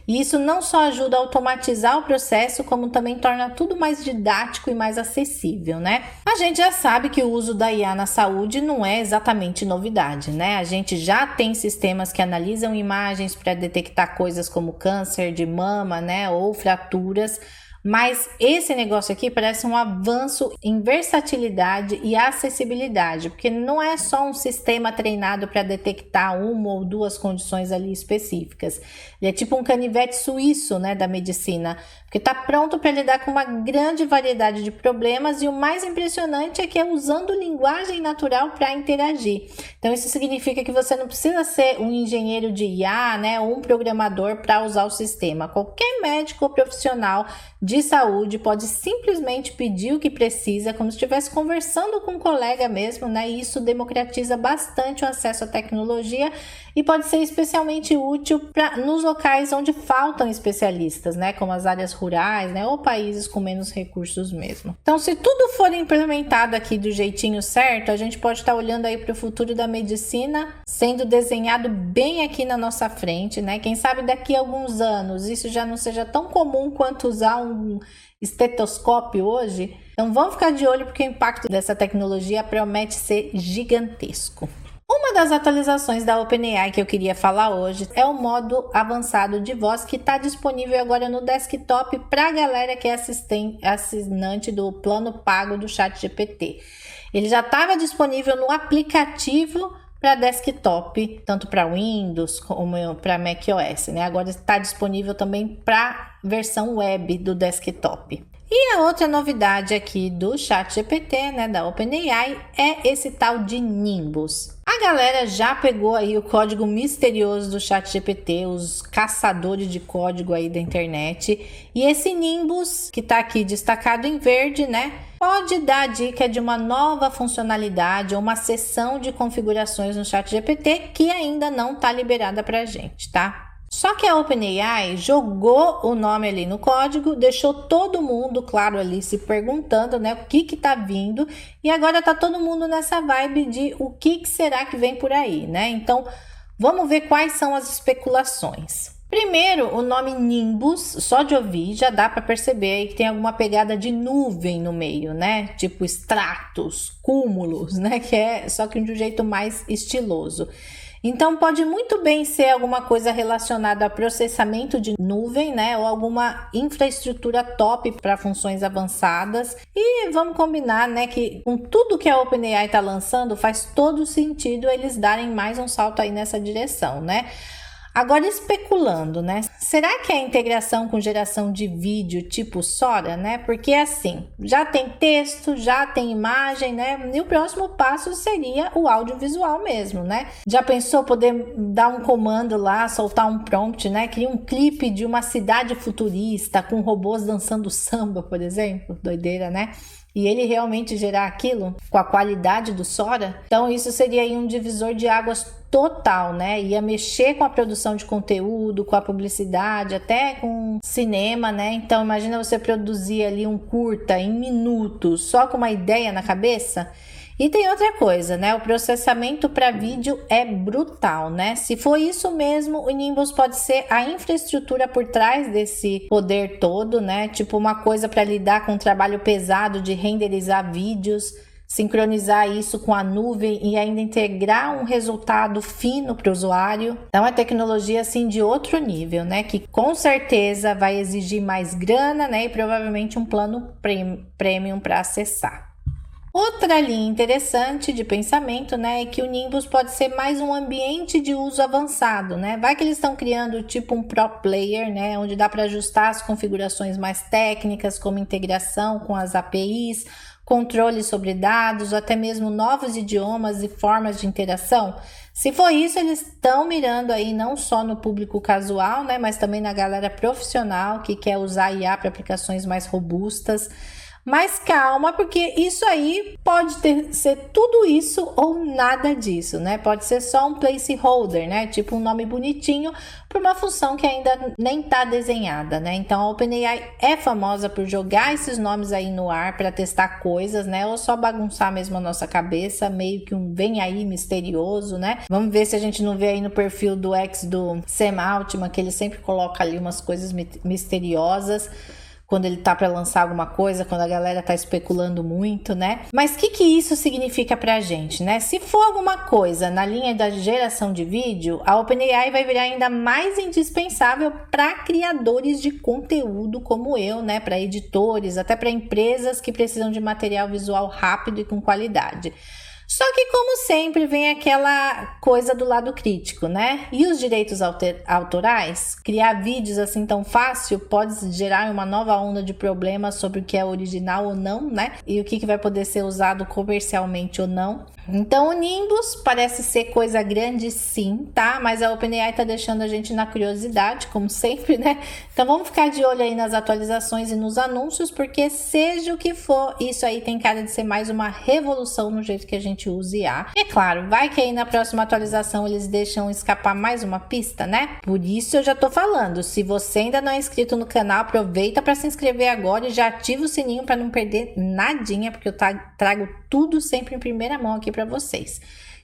E isso não só ajuda a automatizar o processo, como também torna tudo mais didático e mais acessível, né? A gente já sabe que o uso da IA na saúde não é exatamente novidade, né? A gente já tem sistemas que analisam imagens para detectar coisas como câncer de mama, né? Ou fraturas. Mas esse negócio aqui parece um avanço em versatilidade e acessibilidade, porque não é só um sistema treinado para detectar uma ou duas condições ali específicas. Ele é tipo um canivete suíço, né, da medicina, porque está pronto para lidar com uma grande variedade de problemas, e o mais impressionante é que é usando linguagem natural para interagir. Então isso significa que você não precisa ser um engenheiro de IA, né, ou um programador para usar o sistema. Qualquer médico ou profissional de saúde pode simplesmente pedir o que precisa, como se estivesse conversando com um colega mesmo, né? E isso democratiza bastante o acesso à tecnologia e pode ser especialmente útil nos locais onde faltam especialistas, né? Como as áreas rurais, né? Ou países com menos recursos mesmo. Então, se tudo for implementado aqui do jeitinho certo, a gente pode estar olhando aí para o futuro da medicina sendo desenhado bem aqui na nossa frente, né? Quem sabe daqui a alguns anos isso já não seja tão comum quanto usar um estetoscópio hoje. Então vamos ficar de olho, porque o impacto dessa tecnologia promete ser gigantesco. Uma das atualizações da OpenAI que eu queria falar hoje é o modo avançado de voz, que está disponível agora no desktop para a galera que é assinante do plano pago do ChatGPT. Ele já estava disponível no aplicativo para desktop, tanto para Windows como para macOS, né? Agora está disponível também para versão web do desktop. E a outra novidade aqui do ChatGPT, né, da OpenAI, é esse tal de Nimbus. A galera já pegou aí o código misterioso do ChatGPT, os caçadores de código aí da internet, e esse Nimbus, que tá aqui destacado em verde, né, pode dar a dica de uma nova funcionalidade ou uma seção de configurações no ChatGPT que ainda não tá liberada pra gente, tá? Só que a OpenAI jogou o nome ali no código, deixou todo mundo, claro, ali se perguntando, né, o que tá vindo, e agora tá todo mundo nessa vibe de o que será que vem por aí, né? Então, vamos ver quais são as especulações. Primeiro, o nome Nimbus, só de ouvir já dá para perceber aí que tem alguma pegada de nuvem no meio, né? Tipo estratos, cúmulos, né? Só que de um jeito mais estiloso. Então, pode muito bem ser alguma coisa relacionada a processamento de nuvem, né? Ou alguma infraestrutura top para funções avançadas. E vamos combinar, né? Que com tudo que a OpenAI está lançando, faz todo sentido eles darem mais um salto aí nessa direção, né? Agora, especulando, né? Será que a integração com geração de vídeo tipo Sora, né? Porque assim, já tem texto, já tem imagem, né? E o próximo passo seria o audiovisual mesmo, né? Já pensou poder dar um comando lá, soltar um prompt, né? Criar um clipe de uma cidade futurista com robôs dançando samba, por exemplo? Doideira, né? E ele realmente gerar aquilo com a qualidade do Sora. Então isso seria aí um divisor de águas total, né? Ia mexer com a produção de conteúdo, com a publicidade, até com cinema, né? Então imagina você produzir ali um curta em minutos, só com uma ideia na cabeça. E tem outra coisa, né? O processamento para vídeo é brutal, né? Se for isso mesmo, o Nimbus pode ser a infraestrutura por trás desse poder todo, né? Tipo uma coisa para lidar com o trabalho pesado de renderizar vídeos, sincronizar isso com a nuvem e ainda integrar um resultado fino para o usuário. Então é tecnologia assim de outro nível, né? Que com certeza vai exigir mais grana, né? E provavelmente um plano premium para acessar. Outra linha interessante de pensamento, né, é que o Nimbus pode ser mais um ambiente de uso avançado, né? Vai que eles estão criando tipo um pro player, né, onde dá para ajustar as configurações mais técnicas, como integração com as APIs, controle sobre dados, ou até mesmo novos idiomas e formas de interação. Se for isso, eles estão mirando aí não só no público casual, né, mas também na galera profissional que quer usar IA para aplicações mais robustas. Mas calma, porque isso aí pode ser tudo isso ou nada disso, né? Pode ser só um placeholder, né? Tipo um nome bonitinho para uma função que ainda nem tá desenhada, né? Então a OpenAI é famosa por jogar esses nomes aí no ar para testar coisas, né? Ou só bagunçar mesmo a nossa cabeça, meio que um vem aí misterioso, né? Vamos ver se a gente não vê aí no perfil do ex do Sam Altman, que ele sempre coloca ali umas coisas misteriosas quando ele tá para lançar alguma coisa, quando a galera tá especulando muito, né? Mas o que isso significa pra gente, né? Se for alguma coisa na linha da geração de vídeo, a OpenAI vai virar ainda mais indispensável para criadores de conteúdo como eu, né? Para editores, até para empresas que precisam de material visual rápido e com qualidade. Só que, como sempre, vem aquela coisa do lado crítico, né? E os direitos autorais? Criar vídeos assim tão fácil pode gerar uma nova onda de problemas sobre o que é original ou não, né? E o que vai poder ser usado comercialmente ou não. Então, o Nimbus parece ser coisa grande sim, tá? Mas a OpenAI tá deixando a gente na curiosidade, como sempre, né? Então, vamos ficar de olho aí nas atualizações e nos anúncios, porque seja o que for, isso aí tem cara de ser mais uma revolução no jeito que a gente usa IA. E é claro, vai que aí na próxima atualização eles deixam escapar mais uma pista, né? Por isso eu já tô falando, se você ainda não é inscrito no canal, aproveita para se inscrever agora e já ativa o sininho para não perder nadinha, porque eu trago tudo sempre em primeira mão aqui para vocês.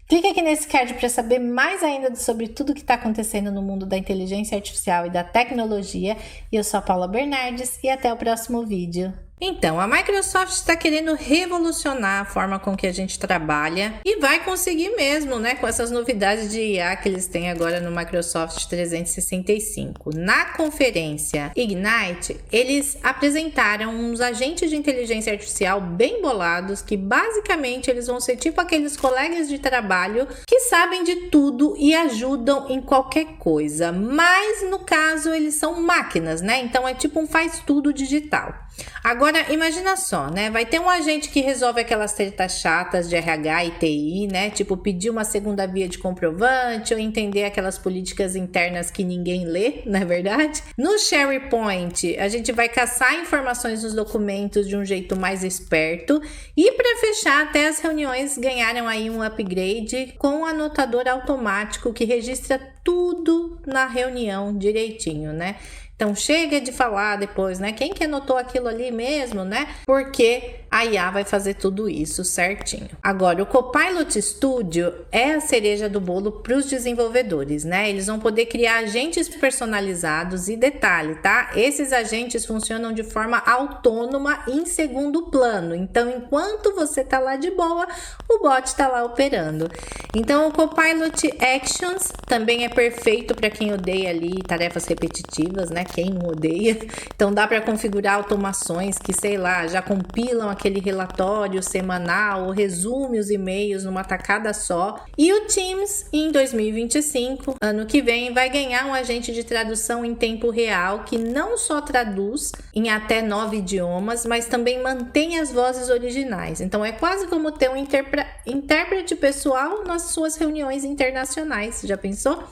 Clique aqui nesse card para saber mais ainda sobre tudo que está acontecendo no mundo da inteligência artificial e da tecnologia. Eu sou a Paula Bernardes e até o próximo vídeo. Então, a Microsoft está querendo revolucionar a forma com que a gente trabalha e vai conseguir mesmo, né, com essas novidades de IA que eles têm agora no Microsoft 365. Na conferência Ignite, eles apresentaram uns agentes de inteligência artificial bem bolados que basicamente eles vão ser tipo aqueles colegas de trabalho que sabem de tudo e ajudam em qualquer coisa, mas no caso eles são máquinas, né? Então é tipo um faz tudo digital. Agora, imagina só, né? Vai ter um agente que resolve aquelas tretas chatas de RH e TI, né? Tipo, pedir uma segunda via de comprovante ou entender aquelas políticas internas que ninguém lê, não é verdade? No SharePoint, a gente vai caçar informações nos documentos de um jeito mais esperto e para fechar, até as reuniões ganharam aí um upgrade com um anotador automático que registra tudo na reunião direitinho, né? Então chega de falar depois, né? Quem que anotou aquilo ali mesmo, né? Porque a IA vai fazer tudo isso certinho. Agora, o Copilot Studio é a cereja do bolo para os desenvolvedores, né? Eles vão poder criar agentes personalizados e detalhe, tá? Esses agentes funcionam de forma autônoma em segundo plano. Então, enquanto você tá lá de boa, o bot tá lá operando. Então, o Copilot Actions também é perfeito para quem odeia ali tarefas repetitivas, né? Quem não odeia. Então dá para configurar automações que, sei lá, já compilam aquele relatório semanal ou resume os e-mails numa tacada só. E o Teams, em 2025, ano que vem, vai ganhar um agente de tradução em tempo real que não só traduz em até 9 idiomas, mas também mantém as vozes originais. Então é quase como ter um intérprete pessoal nas suas reuniões internacionais. Já pensou?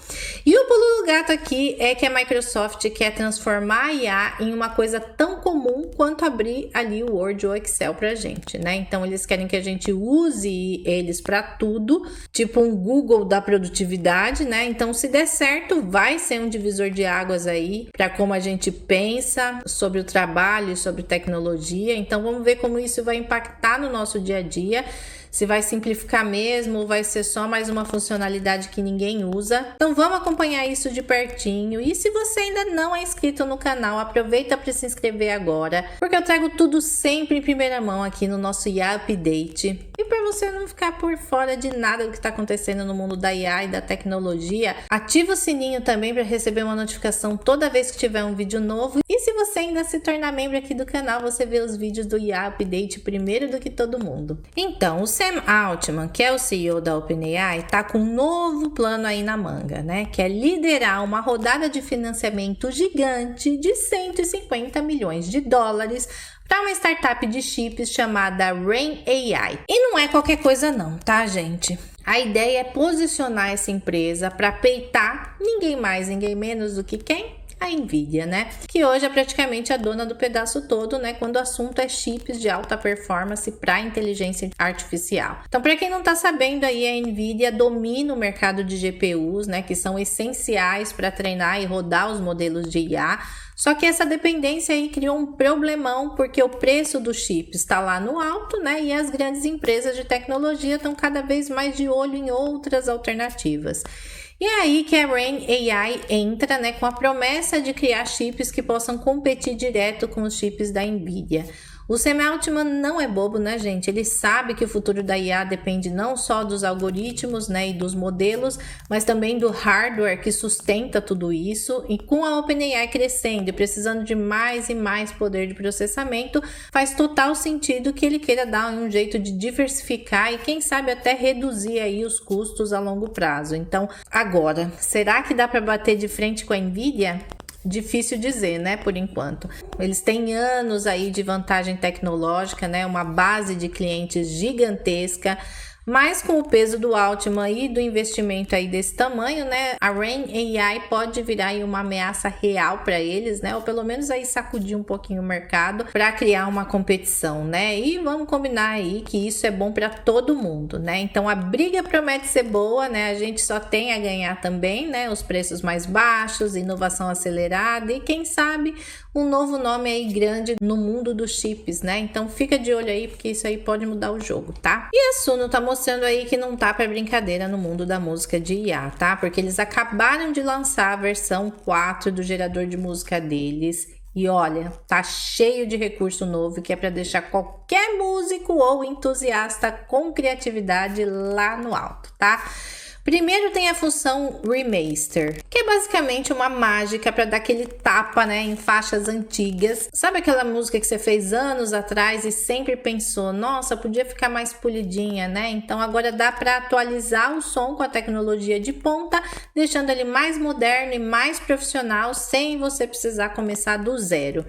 E o pulo do gato aqui é que a Microsoft quer transformar a IA em uma coisa tão comum quanto abrir ali o Word ou Excel pra gente, né? Então eles querem que a gente use eles para tudo, tipo um Google da produtividade, né? Então se der certo, vai ser um divisor de águas aí para como a gente pensa sobre o trabalho e sobre tecnologia. Então vamos ver como isso vai impactar no nosso dia a dia. Se vai simplificar mesmo ou vai ser só mais uma funcionalidade que ninguém usa. Então vamos acompanhar isso de pertinho. E se você ainda não é inscrito no canal, aproveita para se inscrever agora, porque eu trago tudo sempre em primeira mão aqui no nosso IA Update. E para você não ficar por fora de nada do que está acontecendo no mundo da IA e da tecnologia, ativa o sininho também para receber uma notificação toda vez que tiver um vídeo novo. E se você ainda se tornar membro aqui do canal, você vê os vídeos do IA Update primeiro do que todo mundo. Então, o Sam Altman, que é o CEO da OpenAI, tá com um novo plano aí na manga, né? Que é liderar uma rodada de financiamento gigante de 150 milhões de dólares para uma startup de chips chamada Rain AI. E não é qualquer coisa não, tá, gente? A ideia é posicionar essa empresa para peitar ninguém mais, ninguém menos do que quem? A Nvidia, né? Que hoje é praticamente a dona do pedaço todo, né? Quando o assunto é chips de alta performance para inteligência artificial. Então, para quem não tá sabendo aí, a Nvidia domina o mercado de GPUs, né? Que são essenciais para treinar e rodar os modelos de IA. Só que essa dependência aí criou um problemão, porque o preço dos chips está lá no alto, né? E as grandes empresas de tecnologia estão cada vez mais de olho em outras alternativas. E é aí que a Rain AI entra, né, com a promessa de criar chips que possam competir direto com os chips da Nvidia. O Sam Altman não é bobo, né, gente? Ele sabe que o futuro da IA depende não só dos algoritmos, né, e dos modelos, mas também do hardware que sustenta tudo isso. E com a OpenAI crescendo e precisando de mais e mais poder de processamento, faz total sentido que ele queira dar um jeito de diversificar e quem sabe até reduzir aí os custos a longo prazo. Então, agora, será que dá para bater de frente com a Nvidia? Difícil dizer, né, por enquanto. Eles têm anos aí de vantagem tecnológica, né, uma base de clientes gigantesca, mas com o peso do Altman e do investimento aí desse tamanho, né, a Rain AI pode virar aí uma ameaça real para eles, né, ou pelo menos aí sacudir um pouquinho o mercado para criar uma competição, né, e vamos combinar aí que isso é bom para todo mundo, né, então a briga promete ser boa, né, a gente só tem a ganhar também, né, os preços mais baixos, inovação acelerada e quem sabe um novo nome aí grande no mundo dos chips, né, então fica de olho aí porque isso aí pode mudar o jogo, tá? E a Suno tá mostrando aí que não tá para brincadeira no mundo da música de IA, tá? Porque eles acabaram de lançar a versão 4 do gerador de música deles. E olha, tá cheio de recurso novo que é para deixar qualquer músico ou entusiasta com criatividade lá no alto, tá? Primeiro tem a função Remaster, que é basicamente uma mágica para dar aquele tapa, né, em faixas antigas. Sabe aquela música que você fez anos atrás e sempre pensou, nossa, podia ficar mais polidinha, né? Então agora dá para atualizar o som com a tecnologia de ponta, deixando ele mais moderno e mais profissional, sem você precisar começar do zero.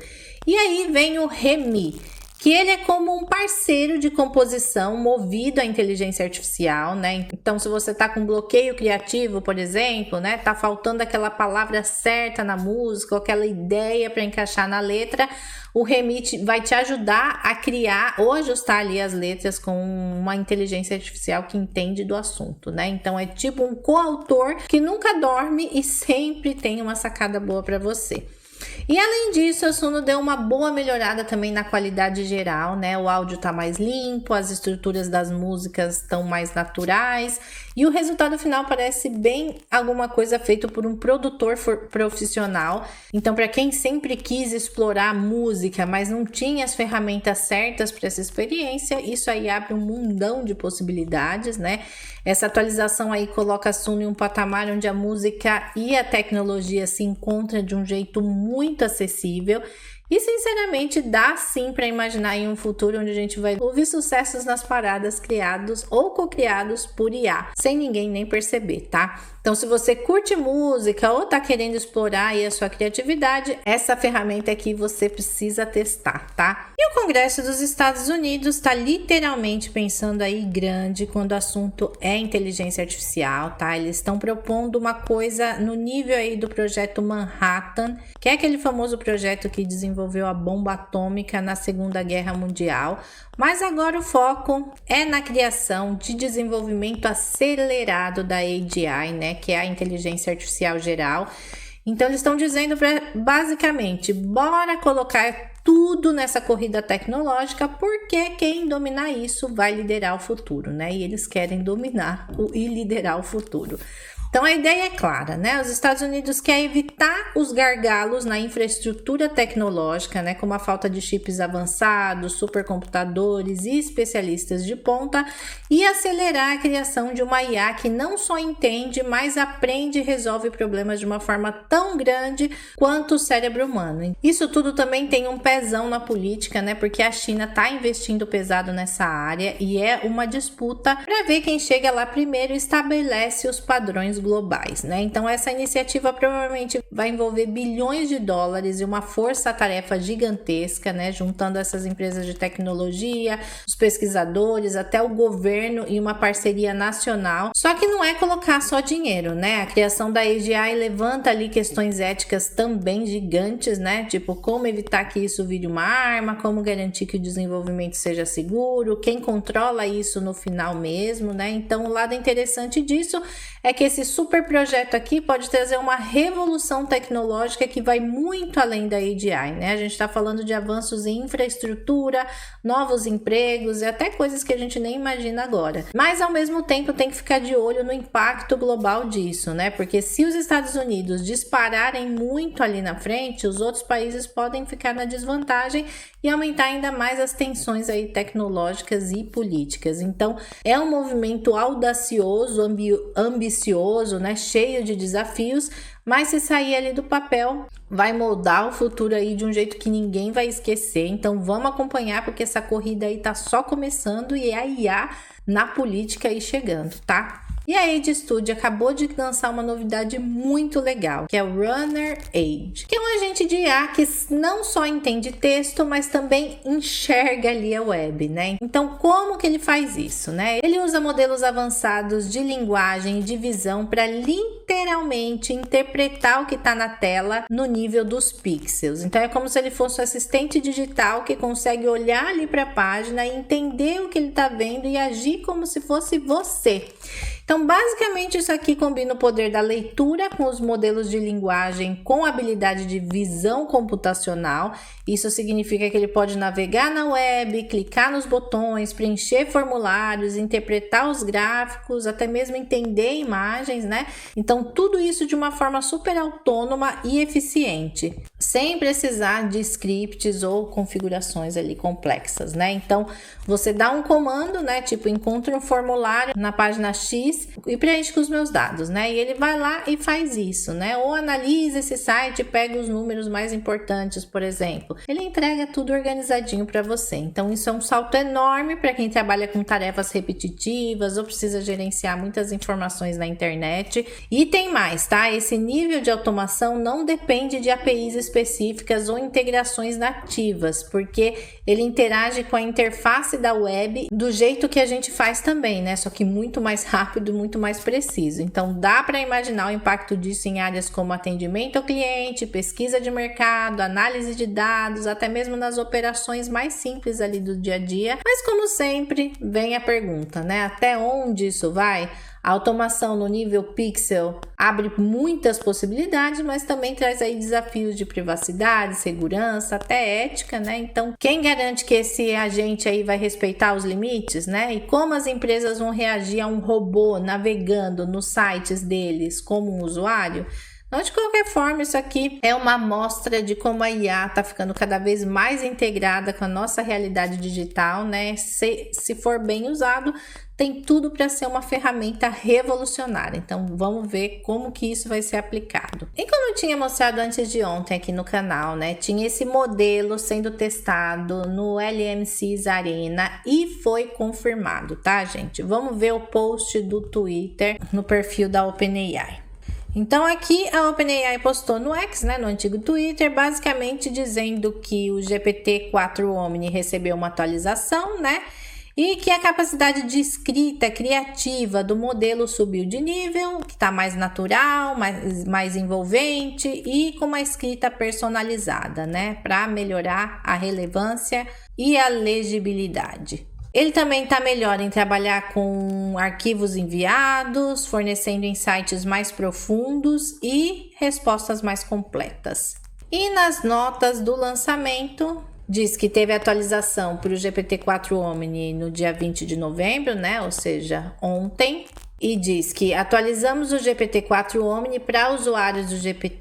E aí vem o Remi, que ele é como um parceiro de composição movido à inteligência artificial, né? Então, se você tá com bloqueio criativo, por exemplo, né? Tá faltando aquela palavra certa na música, ou aquela ideia para encaixar na letra, o Remit vai te ajudar a criar ou ajustar ali as letras com uma inteligência artificial que entende do assunto, né? Então, é tipo um coautor que nunca dorme e sempre tem uma sacada boa para você. E além disso, a Suno deu uma boa melhorada também na qualidade geral, né? O áudio tá mais limpo, as estruturas das músicas estão mais naturais e o resultado final parece bem alguma coisa feita por um produtor profissional. Então, para quem sempre quis explorar música, mas não tinha as ferramentas certas para essa experiência, isso aí abre um mundão de possibilidades, né? Essa atualização aí coloca a Suno em um patamar onde a música e a tecnologia se encontram de um jeito muito acessível e sinceramente dá sim para imaginar em um futuro onde a gente vai ouvir sucessos nas paradas criados ou co-criados por IA, sem ninguém nem perceber, tá? Então, se você curte música ou tá querendo explorar aí a sua criatividade, essa ferramenta aqui você precisa testar, tá? E o Congresso dos Estados Unidos tá literalmente pensando aí grande quando o assunto é inteligência artificial, tá? Eles estão propondo uma coisa no nível aí do projeto Manhattan, que é aquele famoso projeto que desenvolveu a bomba atômica na Segunda Guerra Mundial, mas agora o foco é na criação de desenvolvimento acelerado da AGI, né, que é a inteligência artificial geral. Então eles estão dizendo para basicamente, bora colocar tudo nessa corrida tecnológica, porque quem dominar isso vai liderar o futuro, né? E eles querem dominar e liderar o futuro. Então a ideia é clara, né? Os Estados Unidos querem evitar os gargalos na infraestrutura tecnológica, né? Como a falta de chips avançados, supercomputadores e especialistas de ponta, e acelerar a criação de uma IA que não só entende, mas aprende e resolve problemas de uma forma tão grande quanto o cérebro humano. Isso tudo também tem um pezão na política, né? Porque a China está investindo pesado nessa área e é uma disputa para ver quem chega lá primeiro e estabelece os padrões globais, né? Então essa iniciativa provavelmente vai envolver bilhões de dólares e uma força-tarefa gigantesca, né? Juntando essas empresas de tecnologia, os pesquisadores, até o governo e uma parceria nacional. Só que não é colocar só dinheiro, né? A criação da AGI levanta ali questões éticas também gigantes, né? Tipo, como evitar que isso vire uma arma, como garantir que o desenvolvimento seja seguro, quem controla isso no final mesmo, né? Então o lado interessante disso é que esse super projeto aqui pode trazer uma revolução tecnológica que vai muito além da AGI, né? A gente está falando de avanços em infraestrutura, novos empregos e até coisas que a gente nem imagina agora. Mas ao mesmo tempo tem que ficar de olho no impacto global disso, né? Porque se os Estados Unidos dispararem muito ali na frente, os outros países podem ficar na desvantagem e aumentar ainda mais as tensões aí tecnológicas e políticas. Então, é um movimento audacioso, ambicioso, né, cheio de desafios, mas se sair ali do papel, vai moldar o futuro aí de um jeito que ninguém vai esquecer. Então, vamos acompanhar, porque essa corrida aí tá só começando e é a IA na política aí chegando, tá? E a Age Studio acabou de lançar uma novidade muito legal, que é o Runner Age, que é um agente de IA que não só entende texto, mas também enxerga ali a web, né? Então, como que ele faz isso, né? Ele usa modelos avançados de linguagem e de visão para literalmente interpretar o que está na tela no nível dos pixels. Então, é como se ele fosse um assistente digital que consegue olhar ali para a página e entender o que ele está vendo e agir como se fosse você. Então, basicamente, isso aqui combina o poder da leitura com os modelos de linguagem com habilidade de visão computacional. Isso significa que ele pode navegar na web, clicar nos botões, preencher formulários, interpretar os gráficos, até mesmo entender imagens, né? Então, tudo isso de uma forma super autônoma e eficiente. sem precisar de scripts ou configurações ali complexas, né? Então, você dá um comando, né? Tipo, encontre um formulário na página X e preenche com os meus dados, né? E ele vai lá e faz isso, né? Ou analisa esse site e pega os números mais importantes, por exemplo. Ele entrega tudo organizadinho para você. Então, isso é um salto enorme para quem trabalha com tarefas repetitivas ou precisa gerenciar muitas informações na internet. E tem mais, tá? Esse nível de automação não depende de APIs específicas ou integrações nativas, porque ele interage com a interface da web do jeito que a gente faz também, né? Só que muito mais rápido, muito mais preciso. Então, dá para imaginar o impacto disso em áreas como atendimento ao cliente, pesquisa de mercado, análise de dados, até mesmo nas operações mais simples ali do dia a dia. Mas, como sempre, vem a pergunta, né? Até onde isso vai? A automação no nível pixel abre muitas possibilidades, mas também traz aí desafios de privacidade, segurança, até ética, né? Então, quem garante que esse agente aí vai respeitar os limites, né? E como as empresas vão reagir a um robô navegando nos sites deles como um usuário? Então, de qualquer forma, isso aqui é uma amostra de como a IA está ficando cada vez mais integrada com a nossa realidade digital, né? Se for bem usado, tem tudo para ser uma ferramenta revolucionária. Então, vamos ver como que isso vai ser aplicado. E como eu tinha mostrado antes de ontem aqui no canal, né? Tinha esse modelo sendo testado no LMCs Arena e foi confirmado, tá, gente? Vamos ver o post do Twitter no perfil da OpenAI. Então aqui a OpenAI postou no X, né, no antigo Twitter, basicamente dizendo que o GPT-4 Omni recebeu uma atualização, né, e que a capacidade de escrita criativa do modelo subiu de nível, que está mais natural, mais envolvente e com uma escrita personalizada, né, para melhorar a relevância e a legibilidade. Ele também está melhor em trabalhar com arquivos enviados, fornecendo insights mais profundos e respostas mais completas. E nas notas do lançamento, diz que teve atualização para o GPT-4 Omni no dia 20 de novembro, né? Ou seja, ontem. E diz que atualizamos o GPT-4 Omni para usuários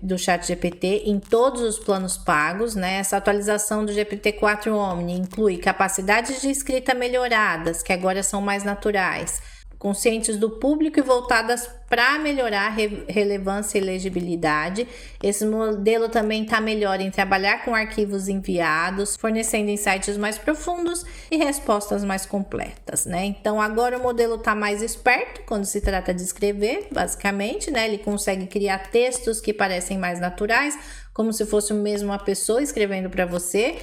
do ChatGPT em todos os planos pagos, né? Essa atualização do GPT-4 Omni inclui capacidades de escrita melhoradas, que agora são mais naturais, conscientes do público e voltadas para melhorar a relevância e legibilidade. Esse modelo também está melhor em trabalhar com arquivos enviados, fornecendo insights mais profundos e respostas mais completas, né? Então agora o modelo está mais esperto quando se trata de escrever, basicamente, né? Ele consegue criar textos que parecem mais naturais, como se fosse mesmo uma pessoa escrevendo para você.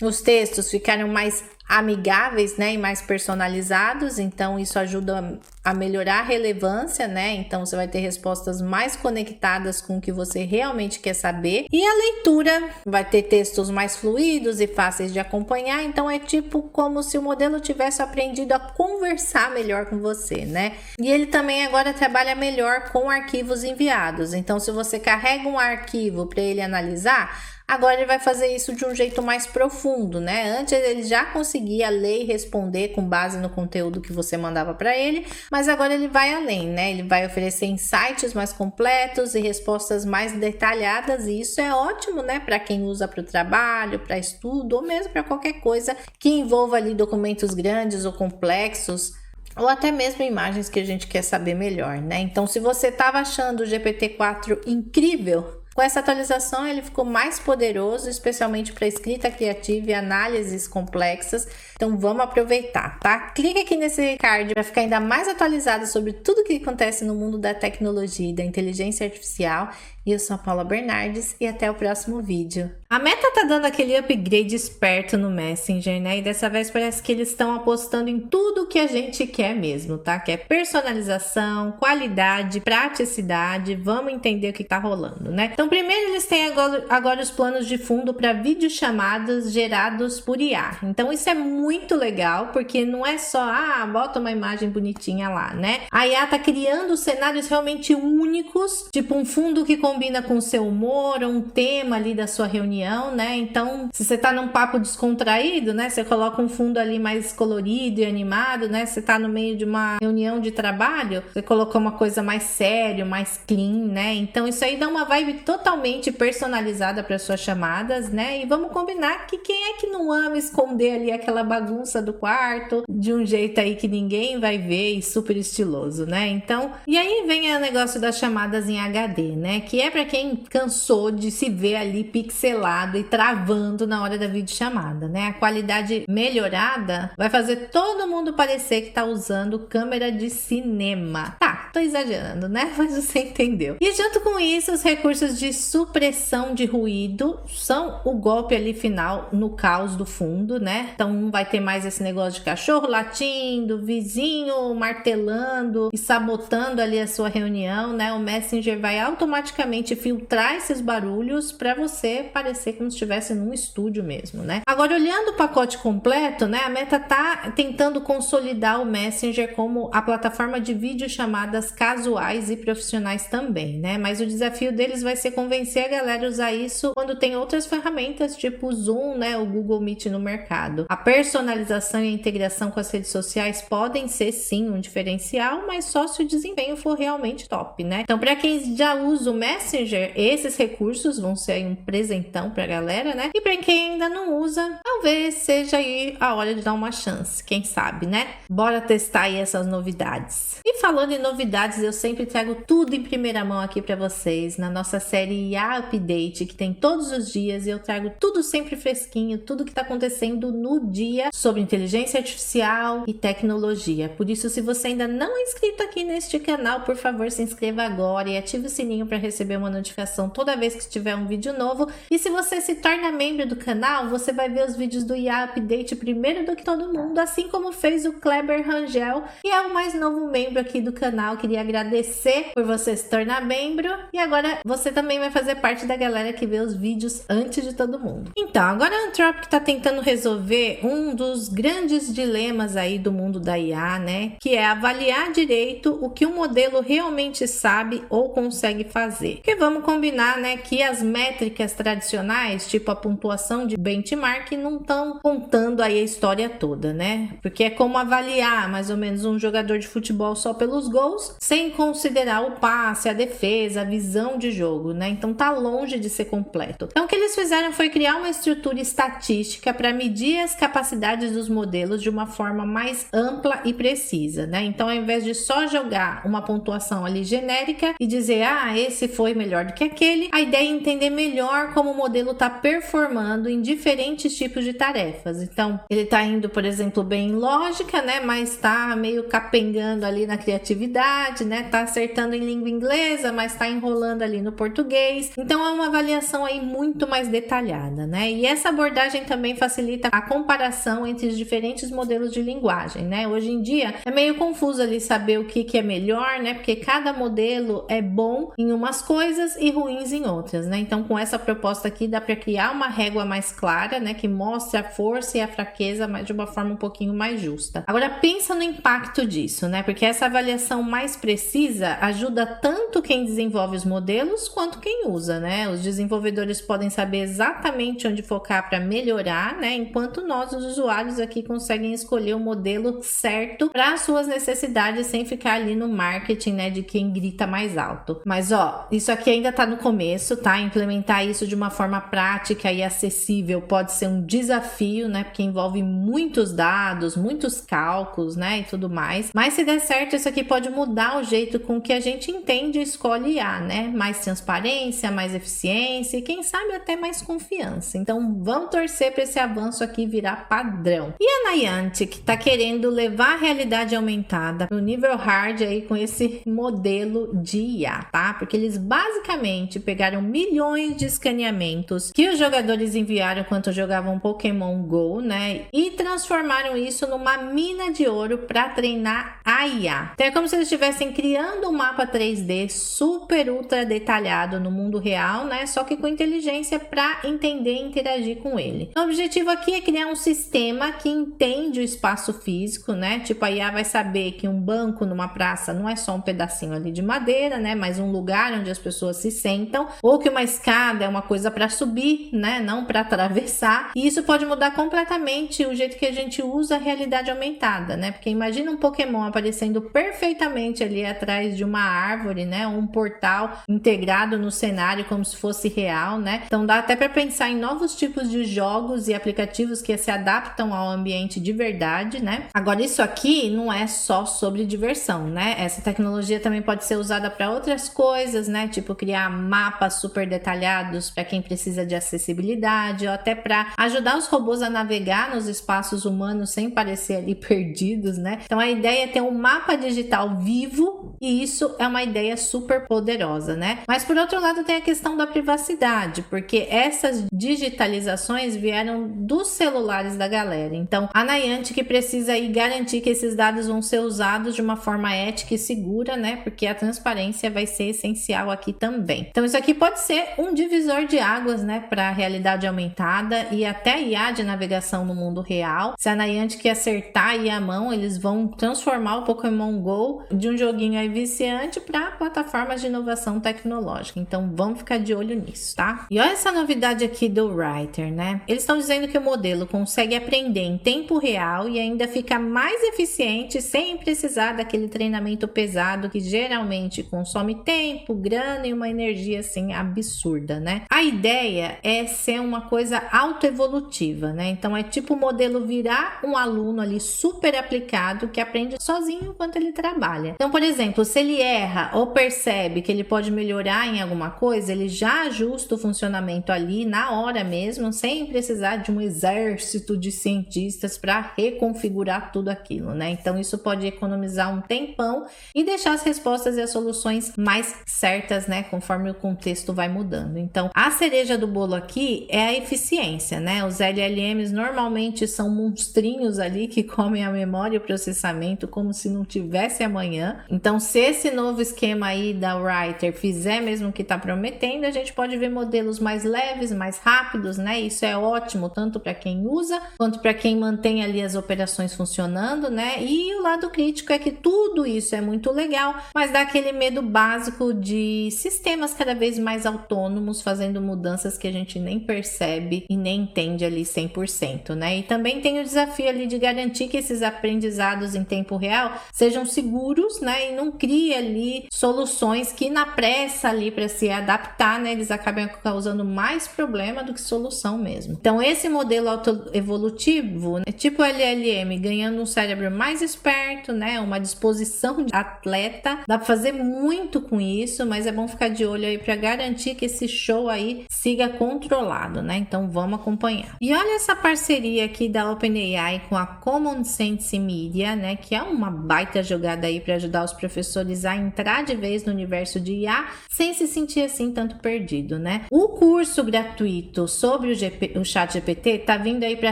Os textos ficaram mais amigáveis, né, e mais personalizados, então isso ajuda a melhorar a relevância, né? Então você vai ter respostas mais conectadas com o que você realmente quer saber. E a leitura vai ter textos mais fluidos e fáceis de acompanhar, então é tipo como se o modelo tivesse aprendido a conversar melhor com você, né? E ele também agora trabalha melhor com arquivos enviados. Então se você carrega um arquivo para ele analisar, agora ele vai fazer isso de um jeito mais profundo, né? Antes ele já conseguia ler e responder com base no conteúdo que você mandava para ele, mas agora ele vai além, né? Ele vai oferecer insights mais completos e respostas mais detalhadas, e isso é ótimo, né? Para quem usa para o trabalho, para estudo ou mesmo para qualquer coisa que envolva ali documentos grandes ou complexos, ou até mesmo imagens que a gente quer saber melhor, né? Então, se você estava achando o GPT-4 incrível, com essa atualização ele ficou mais poderoso, especialmente para escrita criativa e análises complexas. Então vamos aproveitar, tá? Clica aqui nesse card para ficar ainda mais atualizado sobre tudo que acontece no mundo da tecnologia e da inteligência artificial. E eu sou a Paula Bernardes e até o próximo vídeo. A Meta tá dando aquele upgrade esperto no Messenger, né? E dessa vez parece que eles estão apostando em tudo que a gente quer mesmo, tá? Que é personalização, qualidade, praticidade. Vamos entender o que tá rolando, né? Então, primeiro eles têm agora os planos de fundo para videochamadas gerados por IA. Então, isso é muito legal, porque não é só, bota uma imagem bonitinha lá, né? A IA tá criando cenários realmente únicos, tipo um fundo que combina com o seu humor, um tema ali da sua reunião, né? Então, se você tá num papo descontraído, né? Você coloca um fundo ali mais colorido e animado, né? Você tá no meio de uma reunião de trabalho, você colocou uma coisa mais séria, mais clean, né? Então, isso aí dá uma vibe totalmente personalizada para suas chamadas, né? E vamos combinar que quem é que não ama esconder ali aquela bagunça do quarto de um jeito aí que ninguém vai ver e super estiloso, né? Então, e aí vem o negócio das chamadas em HD, né? Que é para quem cansou de se ver ali pixelado e travando na hora da videochamada, né? A qualidade melhorada vai fazer todo mundo parecer que tá usando câmera de cinema. Tá, tô exagerando, né? Mas você entendeu. E junto com isso, os recursos de supressão de ruído são o golpe ali final no caos do fundo, né? Então não vai ter mais esse negócio de cachorro latindo, vizinho martelando e sabotando ali a sua reunião, né? O Messenger vai automaticamente filtrar esses barulhos para você parecer como se estivesse num estúdio mesmo, né? Agora, olhando o pacote completo, né? A Meta tá tentando consolidar o Messenger como a plataforma de videochamadas casuais e profissionais também, né? Mas o desafio deles vai ser convencer a galera a usar isso quando tem outras ferramentas tipo o Zoom, né? O Google Meet no mercado. A personalização e a integração com as redes sociais podem ser sim um diferencial, mas só se o desempenho for realmente top, né? Então, para quem já usa o Messenger, esses recursos vão ser aí um presentão pra galera, né? E para quem ainda não usa, talvez seja aí a hora de dar uma chance, quem sabe, né? Bora testar aí essas novidades. E falando em novidades, eu sempre trago tudo em primeira mão aqui para vocês na nossa série IA Update, que tem todos os dias, e eu trago tudo sempre fresquinho, tudo que tá acontecendo no dia sobre inteligência artificial e tecnologia. Por isso, se você ainda não é inscrito aqui neste canal, por favor, se inscreva agora e ative o sininho para receber uma notificação toda vez que tiver um vídeo novo. E se você se torna membro do canal, você vai ver os vídeos do IA Update primeiro do que todo mundo, assim como fez o Kleber Rangel, que é o mais novo membro aqui do canal. Queria agradecer por você se tornar membro e agora você também vai fazer parte da galera que vê os vídeos antes de todo mundo. Então, agora a Anthropic está tentando resolver um dos grandes dilemas aí do mundo da IA, né? Que é avaliar direito o que o modelo realmente sabe ou consegue fazer. Porque vamos combinar, né, que as métricas tradicionais, tipo a pontuação de benchmark, não estão contando aí a história toda, né? Porque é como avaliar mais ou menos um jogador de futebol só pelos gols, sem considerar o passe, a defesa, a visão de jogo, né? Então tá longe de ser completo. Então o que eles fizeram foi criar uma estrutura estatística para medir as capacidades dos modelos de uma forma mais ampla e precisa, né? Então, ao invés de só jogar uma pontuação ali genérica e dizer, ah, esse foi melhor do que aquele, a ideia é entender melhor como o modelo está performando em diferentes tipos de tarefas. Então, ele está indo, por exemplo, bem em lógica, né? Mas está meio capengando ali na criatividade, né? Tá acertando em língua inglesa, mas está enrolando ali no português. Então, é uma avaliação aí muito mais detalhada, né? E essa abordagem também facilita a comparação entre os diferentes modelos de linguagem, né? Hoje em dia é meio confuso ali saber o que é melhor, né? Porque cada modelo é bom em umas coisas e ruins em outras, né? Então, com essa proposta aqui, dá para criar uma régua mais clara, né? Que mostre a força e a fraqueza, mas de uma forma um pouquinho mais justa. Agora, pensa no impacto disso, né? Porque essa avaliação mais precisa ajuda tanto quem desenvolve os modelos quanto quem usa, né? Os desenvolvedores podem saber exatamente onde focar para melhorar, né? Enquanto nós, os usuários aqui, conseguem escolher o modelo certo para as suas necessidades sem ficar ali no marketing, né? De quem grita mais alto. Mas, ó, isso aqui ainda tá no começo, tá? Implementar isso de uma forma prática e acessível pode ser um desafio, né? Porque envolve muitos dados, muitos cálculos, né? E tudo mais. Mas se der certo, isso aqui pode mudar o jeito com que a gente entende e escolhe IA, né? Mais transparência, mais eficiência e quem sabe até mais confiança. Então, vamos torcer para esse avanço aqui virar padrão. E a Niantic tá querendo levar a realidade aumentada no nível hard aí com esse modelo de IA, tá? Porque eles basicamente pegaram milhões de escaneamentos que os jogadores enviaram enquanto jogavam Pokémon Go, né? E transformaram isso numa mina de ouro para treinar a IA. Então é como se eles estivessem criando um mapa 3D super ultra detalhado no mundo real, né? Só que com inteligência para entender e interagir com ele. O objetivo aqui é criar um sistema que entende o espaço físico, né? Tipo, a IA vai saber que um banco numa praça não é só um pedacinho ali de madeira, né? Mas um lugar onde as pessoas se sentam, ou que uma escada é uma coisa para subir, né? Não para atravessar. E isso pode mudar completamente o jeito que a gente usa a realidade aumentada, né? Porque imagina um Pokémon aparecendo perfeitamente ali atrás de uma árvore, né? Um portal integrado no cenário como se fosse real, né? Então dá até para pensar em novos tipos de jogos e aplicativos que se adaptam ao ambiente de verdade, né? Agora, isso aqui não é só sobre diversão, né? Essa tecnologia também pode ser usada para outras coisas, né? Tipo criar mapas super detalhados para quem precisa de acessibilidade, ou até para ajudar os robôs a navegar nos espaços humanos sem parecer ali perdidos, né? Então a ideia é ter um mapa digital vivo, e isso é uma ideia super poderosa, né? Mas por outro lado tem a questão da privacidade, porque essas digitalizações vieram dos celulares da galera. Então a Niantic precisa aí garantir que esses dados vão ser usados de uma forma ética e segura, né? Porque a transparência vai ser essencial aqui também. Então isso aqui pode ser um divisor de águas, né, para a realidade aumentada e até IA de navegação no mundo real. Se a Niantic acertar aí a mão, eles vão transformar o Pokémon GO de um joguinho aí viciante para plataformas de inovação tecnológica. Então vamos ficar de olho nisso, tá? E olha essa novidade aqui do Writer, né? Eles estão dizendo que o modelo consegue aprender em tempo real e ainda fica mais eficiente sem precisar daquele treinamento pesado que geralmente consome tempo, grana e uma energia assim absurda, né? A ideia é ser uma coisa autoevolutiva, né? Então é tipo o modelo virar um aluno ali super aplicado que aprende sozinho enquanto ele trabalha. Então, por exemplo, se ele erra ou percebe que ele pode melhorar em alguma coisa, ele já ajusta o funcionamento ali na hora mesmo, sem precisar de um exército de cientistas para reconfigurar tudo aquilo, né? Então isso pode economizar um tempão e deixar as respostas e as soluções mais certas, né? Conforme o contexto vai mudando. Então a cereja do bolo aqui é a eficiência, né? Os LLMs normalmente são monstrinhos ali que comem a memória e o processamento como se não tivesse amanhã. Então se esse novo esquema aí da Writer fizer mesmo o que está prometendo, a gente pode ver modelos mais leves, mais rápidos, né? Isso é ótimo tanto para quem usa quanto para quem mantém ali as operações funcionando, né? E o lado crítico é que tudo isso é muito legal, mas dá aquele medo básico de sistemas cada vez mais autônomos fazendo mudanças que a gente nem percebe e nem entende ali 100%, né? E também tem o desafio ali de garantir que esses aprendizados em tempo real sejam seguros, né? E não crie ali soluções que na pressa ali para se adaptar, né? Eles acabam causando mais problema do que solução mesmo. Então esse modelo autoevolutivo, né? Tipo LLM, ganhando um cérebro mais esperto, né? Uma disposição de atleta, dá para fazer muito com isso, mas é bom ficar de olho aí para garantir que esse show aí siga controlado, né? Então vamos acompanhar. E olha essa parceria aqui da OpenAI com a Common Sense Media, né? Que é uma baita jogada aí para ajudar os professores a entrar de vez no universo de IA sem se sentir assim tanto perdido, né? O curso gratuito sobre o ChatGPT tá vindo aí para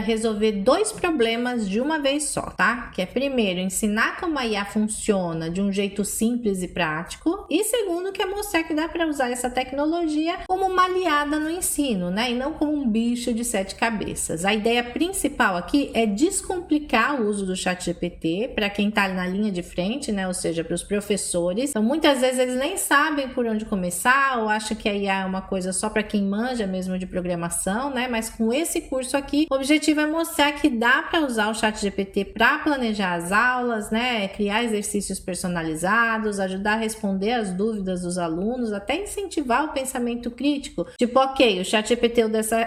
resolver dois problemas de uma vez só, tá? Que é primeiro ensinar como a IA funciona de um jeito simples e prático, e segundo que é mostrar que dá para usar essa tecnologia como uma aliada no ensino, né? E não como um bicho de 7 cabeças. A ideia principal aqui é descomplicar o uso do ChatGPT para quem tá na linha de frente, né? Ou seja, para os professores. Então muitas vezes eles nem sabem por onde começar ou acham que a IA é uma coisa só para quem manja mesmo de programação, né? Mas com esse curso aqui, o objetivo é mostrar que dá para usar o ChatGPT para planejar as aulas, né? Criar exercícios personalizados, ajudar a responder as dúvidas dos alunos, até incentivar o pensamento crítico. Tipo, ok, o ChatGPT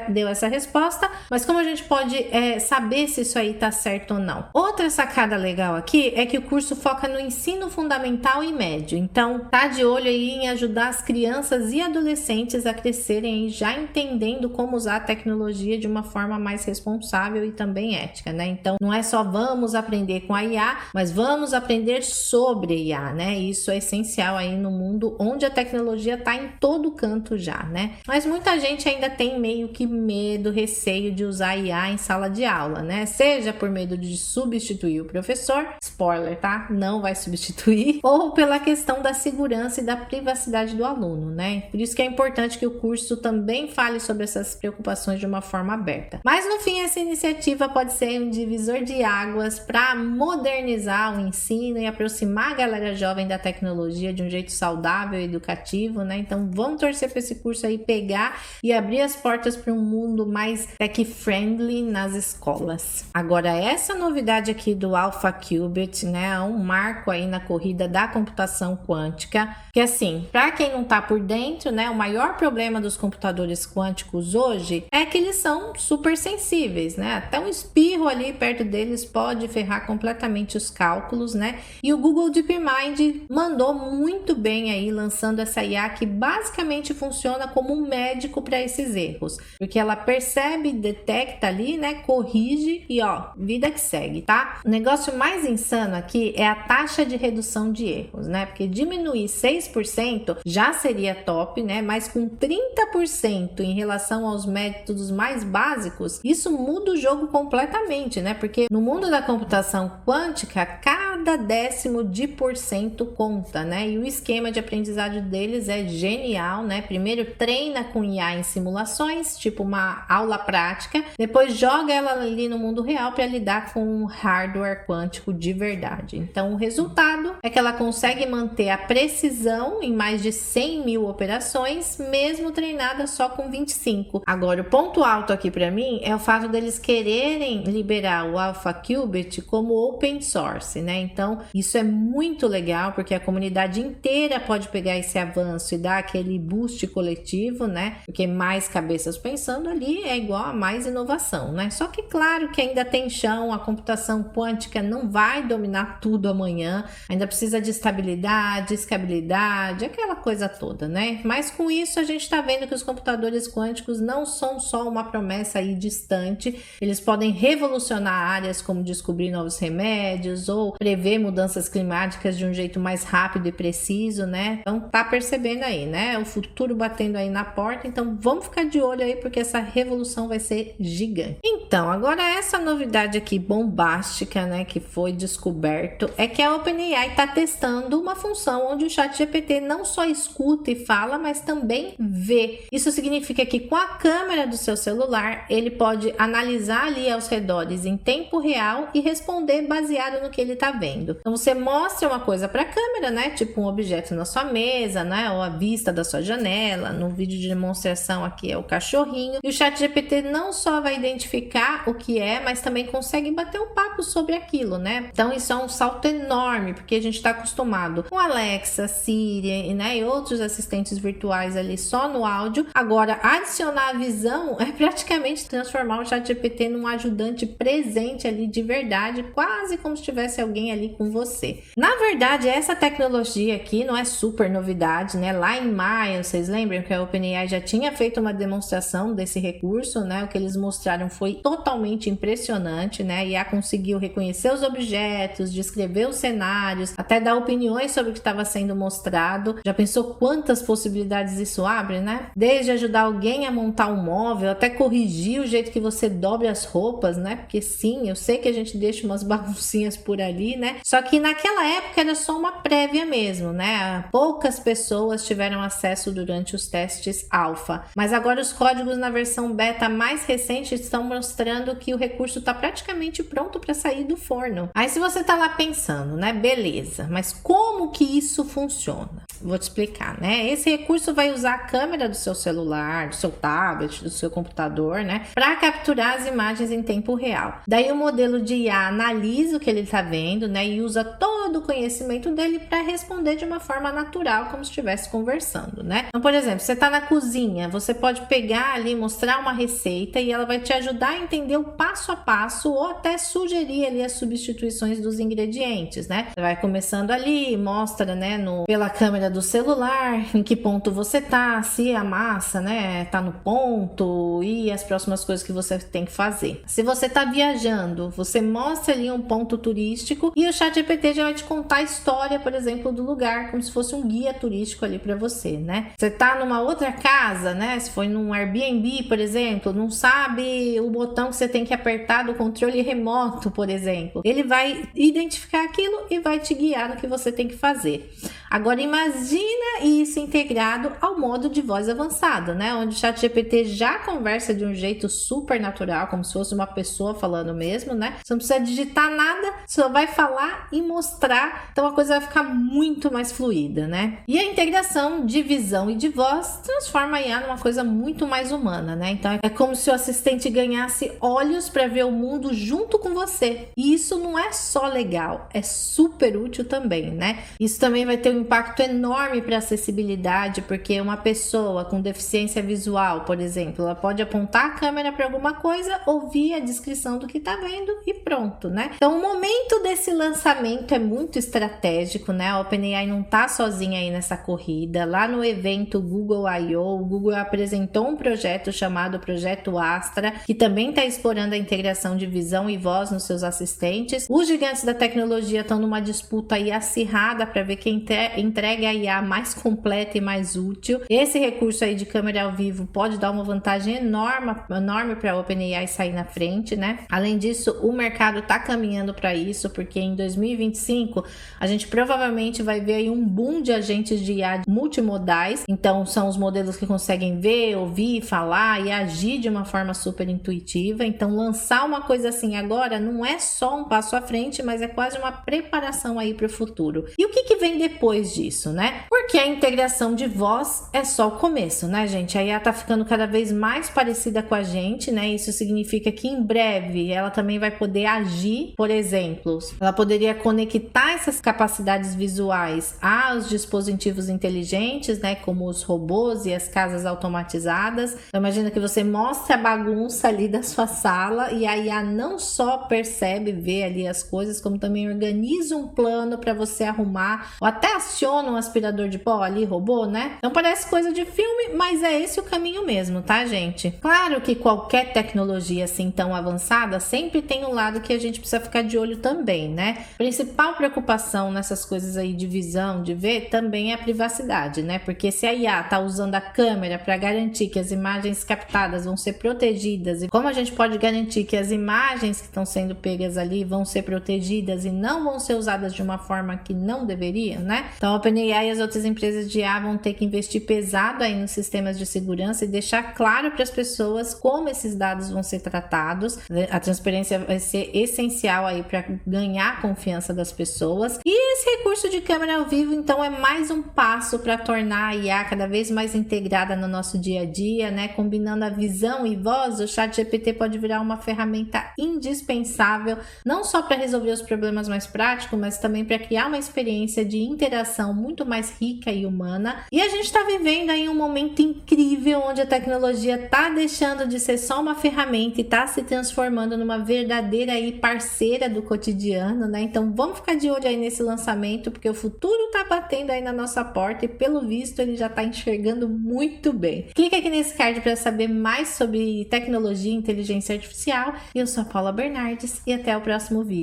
deu essa resposta, mas como a gente pode saber se isso aí tá certo ou não? Outra sacada legal aqui é que o curso foca no ensino fundamental e médio. Então, tá de olho aí em ajudar as crianças e adolescentes a crescerem já entendendo como usar a tecnologia de uma forma mais responsável e também ética, né? Então, não é só vamos aprender com a IA, mas vamos aprender sobre IA, né? Isso é essencial aí no mundo onde a tecnologia está em todo canto já, né? Mas muita gente ainda tem meio que medo, receio de usar IA em sala de aula, né? Seja por medo de substituir o professor, spoiler, tá? Não vai substituir, ou pela questão da segurança e da privacidade do aluno, né? Por isso que é importante que o curso também fale sobre essas preocupações de uma forma aberta. Mas no fim, essa iniciativa pode ser um divisor de águas para modernizar o ensino e aproximar a galera jovem da tecnologia de um jeito saudável e educativo, né? Então vamos torcer para esse curso aí pegar e abrir as portas para um mundo mais tech-friendly nas escolas. Agora, essa novidade aqui do AlphaQubit, né, é um marco aí na corrida da computação quântica, que assim, para quem não tá por dentro, né, o maior problema dos computadores quânticos hoje é que eles são super sensíveis, né? Até um espirro ali perto deles pode ferrar completamente os cálculos, né? E o Google DeepMind mandou muito bem aí, lançando essa IA que basicamente funciona como um médico para esses erros, porque ela percebe, detecta ali, né, corrige e ó, vida que segue, tá? O negócio mais insano aqui é a taxa de redução de erros, né? Porque diminuir 6% já seria top, né? Mas com 30% em relação aos métodos mais básicos, isso muda o jogo completamente, né? Porque no mundo da computação quântica, cada décimo de porcento conta, né? E o esquema de aprendizagem deles é genial, né? Primeiro treina com IA em simulações, tipo uma aula prática, depois joga ela ali no mundo real para lidar com um hardware quântico de verdade. Então o resultado é que ela consegue manter a precisão em mais de 100 mil operações, mesmo treinada só com 25. Agora, o ponto alto aqui para mim é o fato deles quererem liberar o AlphaQubit como open source, né? Então, isso é muito legal, porque a comunidade inteira pode pegar esse avanço e dar aquele boost coletivo, né? Porque mais cabeças pensando ali é igual a mais inovação, né? Só que claro que ainda tem chão, a computação quântica não vai dominar tudo amanhã, ainda precisa de estabilidade, escalabilidade, aquela coisa toda, né? Mas com isso a gente tá vendo que os computadores quânticos não são só uma promessa aí distante, eles podem revolucionar áreas como descobrir novos remédios ou prever mudanças climáticas de um jeito mais rápido e preciso, né? Então tá percebendo aí, né? O futuro batendo aí na porta, então vamos ficar de olho aí porque essa revolução vai ser gigante. Então, agora essa novidade aqui bombástica, né, que foi descoberto, é que a OpenAI tá testando uma função onde o ChatGPT não só escuta e fala, mas também vê. Isso significa que com a câmera do seu celular, ele pode analisar ali aos redores em tempo real e responder baseado no que ele tá vendo. Então você mostra uma coisa para a câmera, né, tipo um objeto na sua mesa, né, ou a vista da sua janela. No vídeo de demonstração aqui é o cachorrinho. E o ChatGPT não só vai identificar o que é, mas também consegue bater um papo sobre aquilo, né? Então isso é um salto enorme, porque a gente está acostumado com Alexa, Siri, né, e outros assistentes virtuais ali só no áudio. Agora, adicionar a visão é praticamente transformar o ChatGPT num ajudante presente ali de verdade, quase como se tivesse alguém ali com você. Na verdade, essa tecnologia aqui não é super novidade, né? Lá em maio, vocês lembram que a OpenAI já tinha feito uma demonstração desse recurso, né? O que eles mostraram foi totalmente impressionante, né? E a conseguiu reconhecer os objetos, descrever os cenários, até dar opiniões sobre o que estava sendo mostrado. Já pensou quantas possibilidades isso abre, né? Desde ajudar alguém a montar um móvel, até corrigir o jeito que você dobre as roupas, né? Porque sim, eu sei que a gente deixa umas baguncinhas por ali, né? Só que naquela época era só uma prévia mesmo, né? Poucas pessoas tiveram acesso durante os testes alfa. Mas agora os códigos na versão beta mais recente estão mostrando que o recurso está praticamente pronto para sair do forno. Aí se você tá lá pensando, né? Beleza, mas como que isso funciona? Vou te explicar, né? Esse recurso vai usar a câmera do seu celular, do seu tablet, do seu computador, né? Para capturar as imagens em tempo real. Daí o modelo de IA analisa o que ele está vendo, né? E usa todo o conhecimento dele para responder de uma forma natural, como se estivesse conversando, né? Então, por exemplo, você está na cozinha, você pode pegar ali, mostrar uma receita e ela vai te ajudar a entender o passo a passo ou até sugerir ali as substituições dos ingredientes, né? Você vai começando ali, mostra, né, pela câmera do celular, em que ponto você tá, se a massa, né, tá no ponto e as próximas coisas que você tem que fazer. Se você tá viajando, você mostra ali um ponto turístico e o ChatGPT já vai te contar a história, por exemplo, do lugar, como se fosse um guia turístico ali para você, né? Você tá numa outra casa, né? Se foi num Airbnb, por exemplo, não sabe o botão que você tem que apertar do controle remoto, por exemplo. Ele vai identificar aquilo e vai te guiar no que você tem que fazer. Agora imagina isso integrado ao modo de voz avançado, né? Onde o ChatGPT já conversa de um jeito super natural, como se fosse uma pessoa falando mesmo, né? Você não precisa digitar nada, só vai falar e mostrar. Então a coisa vai ficar muito mais fluida, né? E a integração de visão e de voz transforma a IA numa coisa muito mais humana, né? Então é como se o assistente ganhasse olhos para ver o mundo junto com você. E isso não é só legal, é super útil também, né? Isso também vai ter um impacto enorme para a acessibilidade, porque uma pessoa com deficiência visual, por exemplo, ela pode apontar a câmera para alguma coisa, ouvir a descrição do que está vendo e pronto, né? Então o momento desse lançamento é muito estratégico, né? A OpenAI não está sozinha aí nessa corrida. Lá no evento Google I/O, o Google apresentou um projeto chamado Projeto Astra, que também está explorando a integração de visão e voz nos seus assistentes. Os gigantes da tecnologia estão numa disputa aí acirrada para ver quem entrega a IA mais completa e mais útil. Esse recurso aí de câmera ao vivo pode dar uma vantagem enorme para a OpenAI sair na frente, né? Além disso, o mercado está caminhando para isso, porque em 2025 a gente provavelmente vai ver aí um boom de agentes de IA multimodais. Então são os modelos que conseguem ver, ouvir, falar e agir de uma forma super intuitiva. Então lançar uma coisa assim agora não é só um passo à frente, mas é quase uma preparação aí para o futuro. E o que vem depois disso, né? Porque a integração de voz é só o começo, né, gente? A IA tá ficando cada vez mais parecida com a gente, né? Isso significa que em breve ela também vai poder agir, por exemplo, ela poderia conectar essas capacidades visuais aos dispositivos inteligentes, né, como os robôs e as casas automatizadas. Então imagina que você mostra a bagunça ali da sua sala e a IA não só percebe, vê ali as coisas, como também organiza um plano para você arrumar, ou até aciona um aspirador de pó ali, robô, né? Então parece coisa de filme, mas é esse o caminho mesmo, tá, gente? Claro que qualquer tecnologia assim tão avançada sempre tem um lado que a gente precisa ficar de olho também, né? Principal preocupação nessas coisas aí de visão, de ver, também é a privacidade, né? Porque se a IA tá usando a câmera para garantir que as imagens captadas vão ser protegidas, e como a gente pode garantir que as imagens que estão sendo pegas ali vão ser protegidas e não vão ser usadas de uma forma que não deveria, né? Então a OpenAI e as outras empresas de IA vão ter que investir pesado aí nos sistemas de segurança e deixar claro para as pessoas como esses dados vão ser tratados. A transparência vai ser essencial aí para ganhar a confiança das pessoas. E esse recurso de câmera ao vivo, então, é mais um passo para tornar a IA cada vez mais integrada no nosso dia a dia, né? Combinando a visão e voz, o ChatGPT pode virar uma ferramenta indispensável, não só para resolver os problemas mais práticos, mas também para criar uma experiência de interação muito mais rica e humana. E a gente está vivendo aí um momento incrível onde a tecnologia está deixando de ser só uma ferramenta e está se transformando numa verdadeira aí parceira do cotidiano, né? Então vamos ficar de olho aí nesse lançamento, porque o futuro está batendo aí na nossa porta e pelo visto ele já está enxergando muito bem. Clica aqui nesse card para saber mais sobre tecnologia e inteligência artificial. Eu sou a Paula Bernardes e até o próximo vídeo.